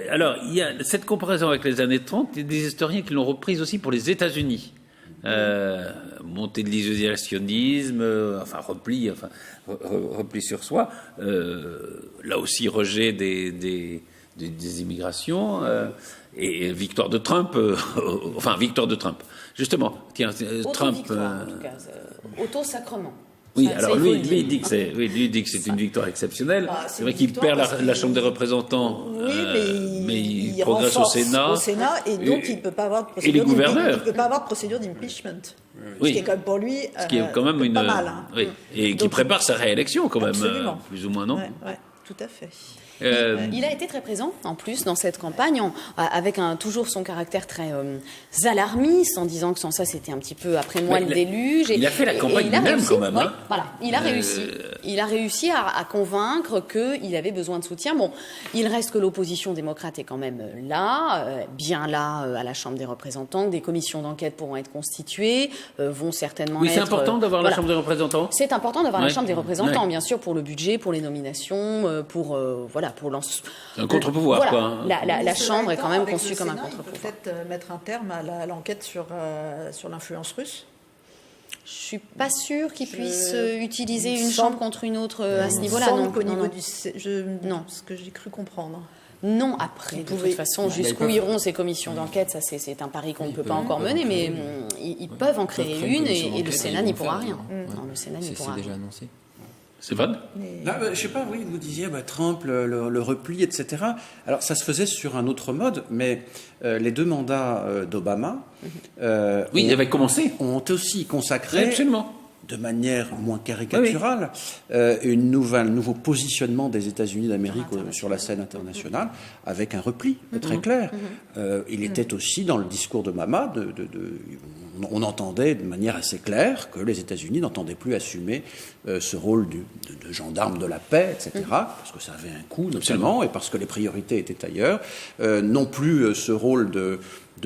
Alors, il y a cette comparaison avec les années 30, il y a des historiens qui l'ont reprise aussi pour les États-Unis. Montée de l'isolationnisme, repli sur soi. Là aussi, rejet des immigrations et victoire de Trump. Victoire de Trump. Justement, tiens, Trump. Auto-victoire, en tout cas. Auto-sacrement. Oui, Ça, alors il faut lui, le il dire. dit que c'est une victoire exceptionnelle. Bah, c'est vrai qu'il perd la Chambre des représentants, Oui, mais il il progresse au renforce Sénat. et donc il ne peut pas avoir de Et procédure les gouverneurs. il peut pas avoir de procédure d'impeachment. Oui. Ce qui est quand même pour lui Ce qui est quand même pas mal. Hein. Oui. Et qui Donc, prépare sa réélection quand même, Absolument. plus ou moins, non? Ouais, tout à fait. Il a été très présent, en plus, dans cette campagne, avec toujours son caractère très alarmiste, en disant que sans ça, c'était un petit peu après moi Mais le déluge. il a fait la campagne lui-même, quand même, Ouais, hein. voilà, il a réussi. Il a réussi à convaincre qu'il avait besoin de soutien. Bon, il reste que l'opposition démocrate est quand même là, bien là à la Chambre des représentants. Des commissions d'enquête pourront être constituées, vont certainement Oui, être... c'est important d'avoir la voilà. Chambre des représentants. C'est important d'avoir Ouais. la Chambre des représentants, Ouais. bien sûr, pour le budget, pour les nominations, pour Un contre-pouvoir, voilà. quoi, hein. La Chambre est quand même Avec conçue le comme un Sénat, contre-pouvoir. Il peut peut-être mettre un terme à l'enquête sur l'influence russe. Je suis pas sûre qu'ils puissent il utiliser me une semble- chambre contre une autre à ce niveau-là. Semble Non, qu'au non, niveau non. non, ce que j'ai cru comprendre. Non, après, de toute façon, jusqu'où iront ces commissions d'enquête, ça c'est un pari qu'on ne peut pas encore mener, mais ils peuvent en créer une et le Sénat n'y pourra rien. Non, le Sénat n'y pourra C'est déjà rien. annoncé. Stéphane? Là, je sais pas, oui, vous disiez Trump, le repli, etc. Alors, ça se faisait sur un autre mode, mais les 2 mandats d'Obama Oui, il avait commencé. ont aussi Oui, consacré, absolument. de manière moins caricaturale, un nouveau positionnement des États-Unis d'Amérique sur la scène internationale, avec un repli très clair. Il était aussi dans le discours de Mama, on entendait de manière assez claire que les États-Unis n'entendaient plus assumer ce rôle de gendarme de la paix, etc., parce que ça avait un coût, notamment, et parce que les priorités étaient ailleurs. Non plus ce rôle de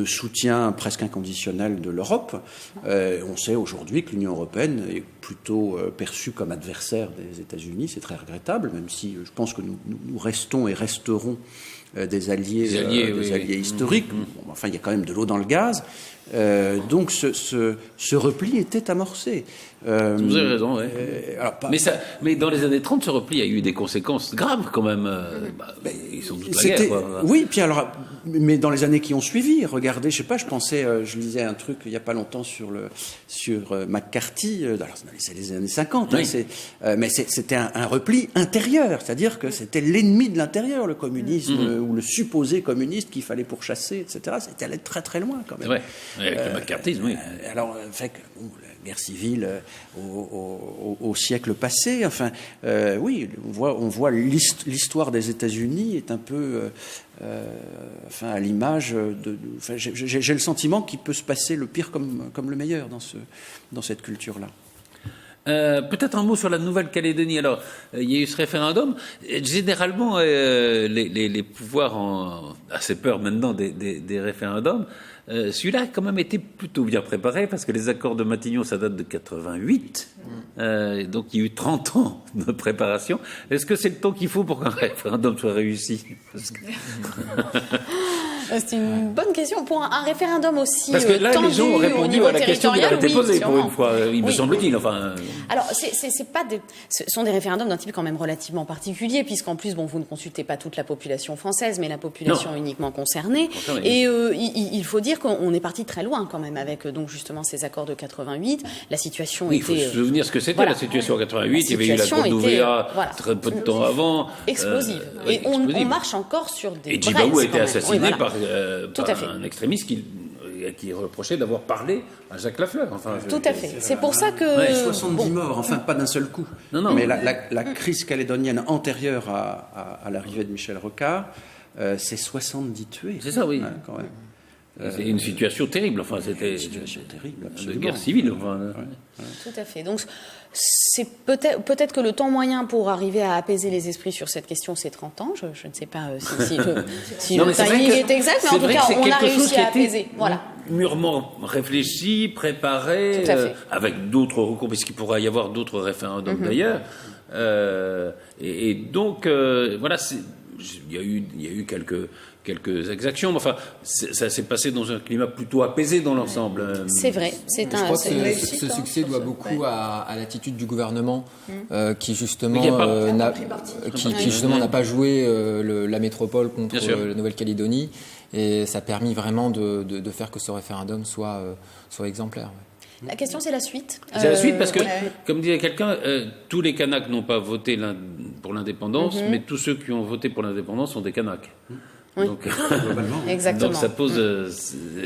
soutien presque inconditionnel de l'Europe. On sait aujourd'hui que l'Union européenne est plutôt perçue comme adversaire des États-Unis. C'est très regrettable, même si je pense que nous restons et resterons des alliés historiques. Bon, enfin, il y a quand même de l'eau dans le gaz. Donc ce repli était amorcé. Vous avez raison, oui. Mais dans les années 30, ce repli a eu des conséquences graves quand même. Ils sont toute la guerre, quoi. Oui, puis alors, mais dans les années qui ont suivi, regardez, je sais pas, je lisais un truc il y a pas longtemps sur McCarthy, alors c'est les années 50, oui. Mais c'était un repli intérieur, c'est-à-dire que c'était l'ennemi de l'intérieur, le communisme, ou le supposé communiste qu'il fallait pourchasser, etc. C'était allé très très loin quand même. Ouais, avec le McCarthyisme, oui. Alors, fait que, la guerre civile au siècle passé, enfin, oui, on voit l'histoire des États-Unis est un peu, à l'image j'ai le sentiment qu'il peut se passer le pire comme le meilleur dans cette culture-là. Peut-être un mot sur la Nouvelle-Calédonie. Alors, il y a eu ce référendum. Généralement, les pouvoirs ont assez peur maintenant des référendums. Celui-là a quand même été plutôt bien préparé parce que les accords de Matignon, ça date de 88. Donc, il y a eu 30 ans de préparation. Est-ce que c'est le temps qu'il faut pour qu'un référendum soit réussi? C'est une bonne question pour un référendum aussi Parce que là, tendu les gens ont au répondu niveau à la question qui leur territorial, était posée oui, pour sûrement. une fois, il me Oui. semble-t-il. Enfin, Alors, c'est pas ce sont des référendums d'un type quand même relativement particulier, puisqu'en plus, bon, vous ne consultez pas toute la population française, mais la population uniquement concernée. Et il faut dire qu'on est parti très loin quand même avec donc justement ces accords de 88. La situation oui, il faut était se souvenir ce que c'était voilà. la situation en 88. La Il y avait eu la situation Cour était, d'Ouvéa voilà. très peu de temps avant. explosive. Oui, Et on explosive. marche encore sur des Et braises, Djibaou a été quand même. assassiné Oui, voilà. par Tout à fait. un extrémiste qui reprochait d'avoir parlé à Jacques Lafleur. Enfin, Tout à fait. C'est pour ça que 70 morts, enfin pas d'un seul coup. Non. Mais la crise calédonienne antérieure à l'arrivée de Michel Rocard, c'est 70 tués. C'est ça, oui. Quand même. C'est une situation terrible. Enfin, c'était une situation terrible, de absolument. guerre civile. Enfin, Tout à fait. Donc, c'est peut-être que le temps moyen pour arriver à apaiser les esprits sur cette question, c'est 30 ans. Je ne sais pas si Non, le mais c'est vrai timing que- est exact, mais c'est en tout vrai cas, que c'est on a quelque chose réussi qui à a été apaiser. Voilà. mûrement réfléchi, préparé, Tout à fait. avec d'autres recours, puisqu'il pourra y avoir d'autres référendums d'ailleurs. Et donc, voilà, il y a eu quelques exactions, mais enfin, ça s'est passé dans un climat plutôt apaisé dans l'ensemble. C'est vrai. Je crois que une réussite, ce succès sur doit ce- beaucoup à l'attitude du gouvernement qui justement Il y a pas- n'a pris parti. qui justement n'a pas joué la métropole contre Bien sûr. la Nouvelle-Calédonie, et ça a permis vraiment de faire que ce référendum soit exemplaire. Ouais. La question, c'est la suite. C'est la suite parce que, ouais. comme disait quelqu'un, tous les Kanaks n'ont pas voté pour l'indépendance, mais tous ceux qui ont voté pour l'indépendance sont des Kanaks. Oui. Donc, Exactement. donc ça pose.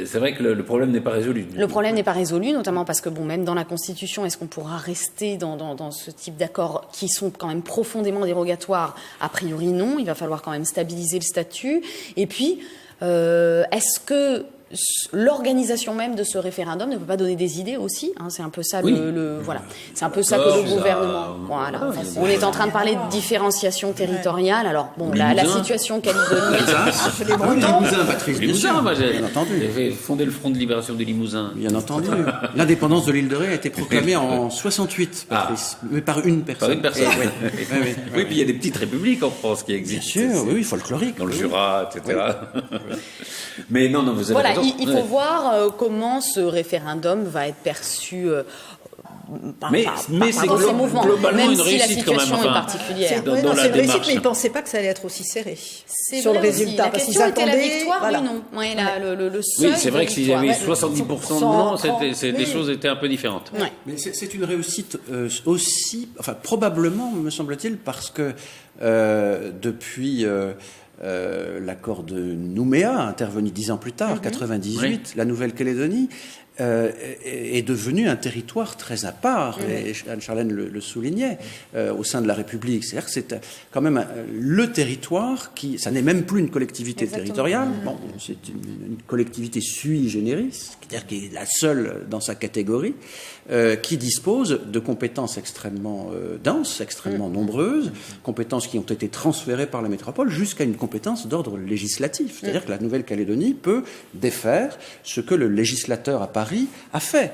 C'est vrai que le problème n'est pas résolu. Le problème n'est pas résolu, notamment parce que, bon, même dans la Constitution, est-ce qu'on pourra rester dans ce type d'accords qui sont quand même profondément dérogatoires? A priori, non. Il va falloir quand même stabiliser le statut. Et puis, est-ce que l'organisation même de ce référendum ne peut pas donner des idées aussi, hein? C'est un peu ça Oui. voilà. C'est un peu ça que le Ça, gouvernement. Voilà. On est en train de parler de différenciation territoriale. Alors bon, la Limousin. situation calédonienne. Les Ah oui, Bretons. Limousin, Patrice, bien Limousin, sûr. moi j'ai Bien entendu. fait fonder le Front de libération des Limousins. Bien entendu. L'indépendance de l'île de Ré a été proclamée en 68, Patrice, mais par une personne. Par une personne. Eh, oui. Oui. Oui, puis il y a des petites républiques en France qui Bien existent. sûr, oui, folklorique. Dans le oui. Jura, etc. Mais non, vous avez Voilà, raison. il faut voir comment ce référendum va être perçu par Mais c'est dans ces mouvements, globalement même une si la réussite quand même, situation enfin, est particulière. c'est- dans Ouais, non, la c'est une réussite, démarche. mais ils ne pensaient pas que ça allait être aussi serré C'est sur le vrai aussi. résultat. La parce qu'ils question était la attendaient. victoire, voilà. oui, non. Ouais, le seuil Oui, c'est vrai que de s'il y avait eu victoire. 70% de non, les oui. choses étaient un peu différentes. Ouais. Mais c'est une réussite aussi, enfin probablement, me semble-t-il, parce que depuis l'accord de Nouméa, intervenu 10 ans plus tard, 98, Oui. la Nouvelle-Calédonie est devenue un territoire très à part, et Anne-Charlène le soulignait, au sein de la République. C'est-à-dire que c'est quand même le territoire qui, ça n'est même plus une collectivité Exactement. territoriale, bon, c'est une collectivité sui generis, c'est-à-dire qui est la seule dans sa catégorie, qui dispose de compétences extrêmement denses, extrêmement nombreuses, compétences qui ont été transférées par la métropole jusqu'à une compétence d'ordre législatif. C'est-à-dire que la Nouvelle-Calédonie peut défaire ce que le législateur à Paris a fait.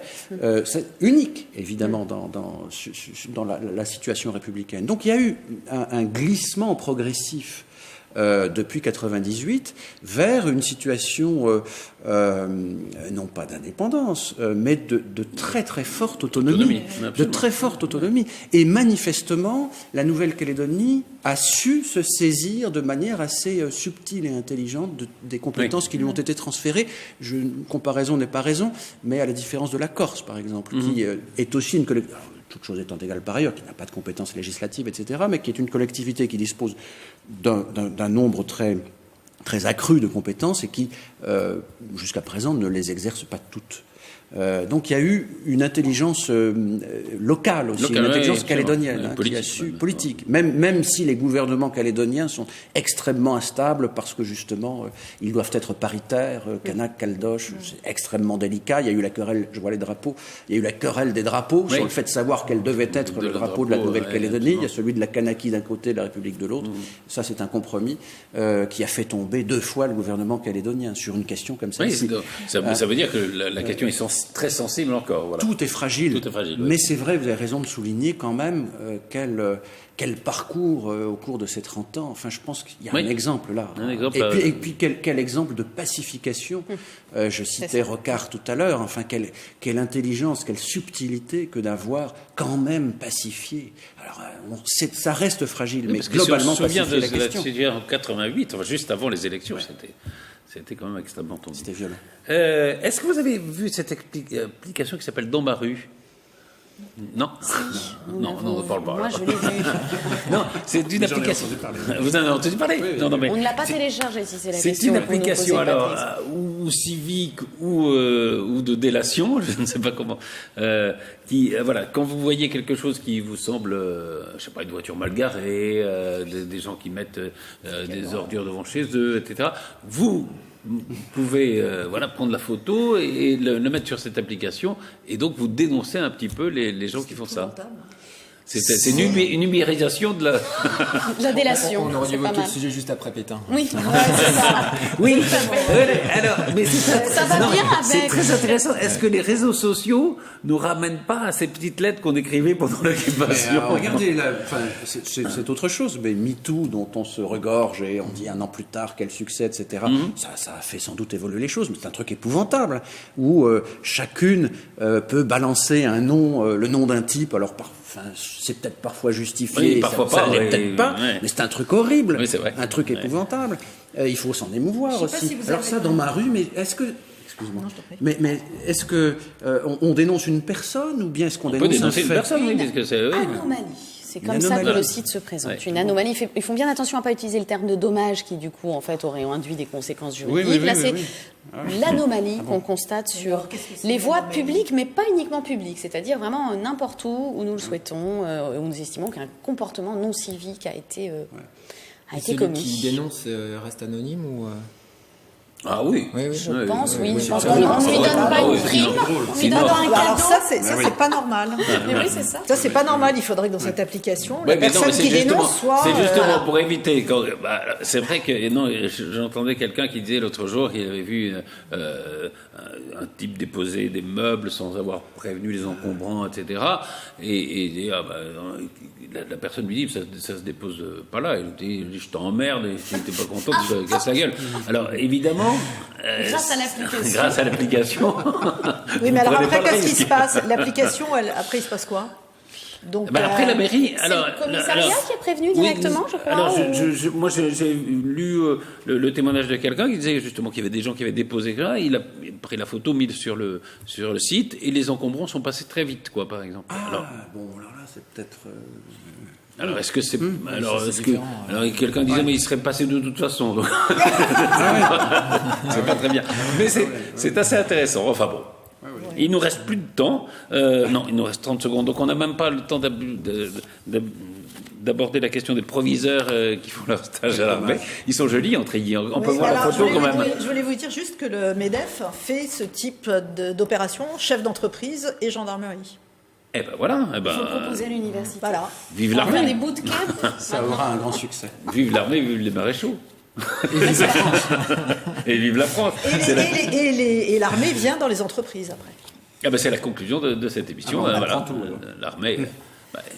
C'est unique, évidemment, dans la situation républicaine. Donc il y a eu un glissement progressif depuis 98 vers une situation non pas d'indépendance, mais de très très forte autonomie, de très forte autonomie. Et manifestement, la Nouvelle-Calédonie a su se saisir de manière assez subtile et intelligente des compétences qui lui ont été transférées. Comparaison n'est pas raison, mais à la différence de la Corse, par exemple, qui est aussi une collectivité, toute chose étant égale par ailleurs, qui n'a pas de compétences législatives, etc., mais qui est une collectivité qui dispose d'un nombre très accru de compétences et qui, jusqu'à présent, ne les exerce pas toutes. Donc il y a eu une intelligence locale aussi, une intelligence calédonienne, qui a su, politique. Même si les gouvernements calédoniens sont extrêmement instables parce que justement ils doivent être paritaires, Kanak, Caldoche, c'est extrêmement délicat. Il y a eu la querelle, je vois les drapeaux, il y a eu la querelle des drapeaux sur le fait de savoir quel devait être le drapeau de la Nouvelle-Calédonie. Il y a celui de la Kanaki d'un côté, de la République de l'autre. Ça c'est un compromis qui a fait tomber 2 fois le gouvernement calédonien sur une question comme ça. Oui, ça veut dire que la question est très sensible encore. Voilà. Tout est fragile. Tout est fragile, mais oui. c'est vrai, vous avez raison de souligner quand même quel parcours au cours de ces 30 ans. Enfin, je pense qu'il y a un exemple là. Un exemple, et puis quel exemple de pacification. Je citais Rocard tout à l'heure. Enfin, quelle intelligence, quelle subtilité que d'avoir quand même pacifié. Alors, ça reste fragile, mais globalement, si on se souvient pacifier la de la question. situation en 88, enfin, juste avant les élections, c'était quand même extrêmement tendu. C'était violent. Est-ce que vous avez vu cette application qui s'appelle Dans ma rue? Non. Non, on ne parle pas. Moi, je l'ai vu. Non, c'est une application. Vous en avez entendu parler? Non, mais On ne l'a pas téléchargé, si c'est la c'est question. une que vous nous application posez, alors Patrice. ou civique ou de délation, je ne sais pas comment. Qui voilà, quand vous voyez quelque chose qui vous semble, je sais pas, une voiture mal garée, des gens qui mettent des ordures devant chez eux, etc. Vous vous pouvez prendre la photo et le mettre sur cette application, et donc vous dénoncez un petit peu les gens qui font ça. C'est une numérisation de la délation. On aurait dû c'est pas évoquer le mal. sujet juste après Pétain. Oui, c'est ça. Oui, alors, mais Ça va bien c'est avec. très intéressant. Est-ce que les réseaux sociaux nous ramènent pas à ces petites lettres qu'on écrivait pendant l'occupation? Regardez, là, c'est autre chose. Mais MeToo, dont on se regorge et on dit un an plus tard quel succès, etc. Ça a fait sans doute évoluer les choses, mais c'est un truc épouvantable où chacune peut balancer un nom, le nom d'un type. Alors c'est peut-être parfois justifié, Oui, parfois ça pas, l'est oui, peut-être pas, ouais. mais c'est un truc horrible, Oui, c'est vrai. un truc épouvantable. Il faut s'en émouvoir Je sais pas aussi. si vous Alors avez- ça, dans ma rue, mais est-ce que... Excuse-moi. Non, je t'en prie. Mais est-ce que on dénonce une personne ou bien est-ce qu'on On peut dénonce dénoncer un une fait? personne, oui, parce que c'est... oui. Anomalie. C'est comme Une ça que anomalie. le site se présente. Ouais. Une anomalie. Ils font bien attention à ne pas utiliser le terme de dommage qui, du coup, en fait, aurait induit des conséquences juridiques. Oui, oui, Là, oui, c'est oui, oui. l'anomalie qu'on constate sur alors, qu'est-ce que c'est les voies l'anomalie publiques, mais pas uniquement publiques. C'est-à-dire vraiment n'importe où nous le souhaitons, où nous estimons qu'un comportement non civique a été Celui commis. qui dénonce reste anonyme ou Ah oui. Oui, oui. Je pense, oui. Je pense c'est qu'on vrai. ne lui donne Ah pas oui, une prime, sinon, on lui sinon- donne un Bah, alors cadeau. ça, c'est pas normal. Mais oui, c'est ça. Ça, c'est pas normal. Il faudrait que dans cette application, Ouais, la mais non, personne mais c'est qui justement, dénonce soit... c'est justement voilà. pour éviter. C'est vrai que non, j'entendais quelqu'un qui disait l'autre jour qu'il avait vu un type déposer des meubles sans avoir prévenu les encombrants, etc. Et la personne lui dit ça se dépose pas là. Il dit je t'emmerde et si t'es pas content tu te casses la gueule. Alors évidemment, Grâce à l'application. grâce à l'application. Oui, mais vous alors prenez après, pas le qu'est-ce qui risque. se passe? L'application, après, il se passe quoi? Donc, Après la mairie, C'est le commissariat qui a prévenu directement, je crois. Alors, ou- moi, j'ai lu le témoignage de quelqu'un qui disait justement qu'il y avait des gens qui avaient déposé ça. Il a pris la photo, mis sur le site, et les encombrants sont passés très vite, quoi, par exemple. Alors, Bon, alors là, c'est peut-être... alors, est-ce que c'est alors ça, c'est est-ce que différent, alors quelqu'un disait mais il serait passé de toute façon. Donc... c'est pas très bien. Mais c'est assez intéressant. Enfin bon. Il nous reste plus de temps. Non, il nous reste 30 secondes. Donc on n'a même pas le temps d'aborder la question des proviseurs qui font leur stage à l'armée. Ils sont jolis en treillis. On peut Oui, voir la alors, photo quand même. Je voulais vous dire juste que le MEDEF fait ce type d'opération, chef d'entreprise et gendarmerie. Eh ben voilà. Eh ben, Il faut proposer à l'université. Voilà. vive On va faire des l'armée. bootcamps. Ça aura un grand succès. Vive l'armée, vive les maréchaux. Et vive la France. C'est la- Et l'armée vient dans les entreprises après. Ah ben c'est la conclusion de cette émission. Ah bon, on Voilà. apprend tout, L'armée,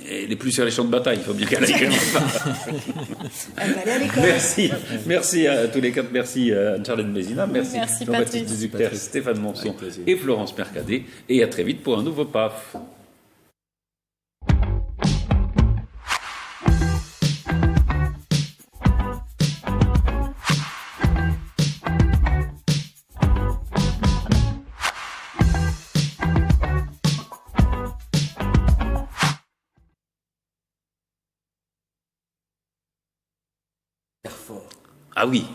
elle est plus sur les champs de bataille. Il faut bien qu'elle aille quelque part. Elle va aller à l'école. Merci à tous les quatre. Merci à Charlène Mézina. Merci, Merci, Jean-Baptiste Patrice. Duzucter, Stéphane Monson Avec plaisir. et Florence Mercadet. Et à très vite pour un nouveau PAF. Ah oui.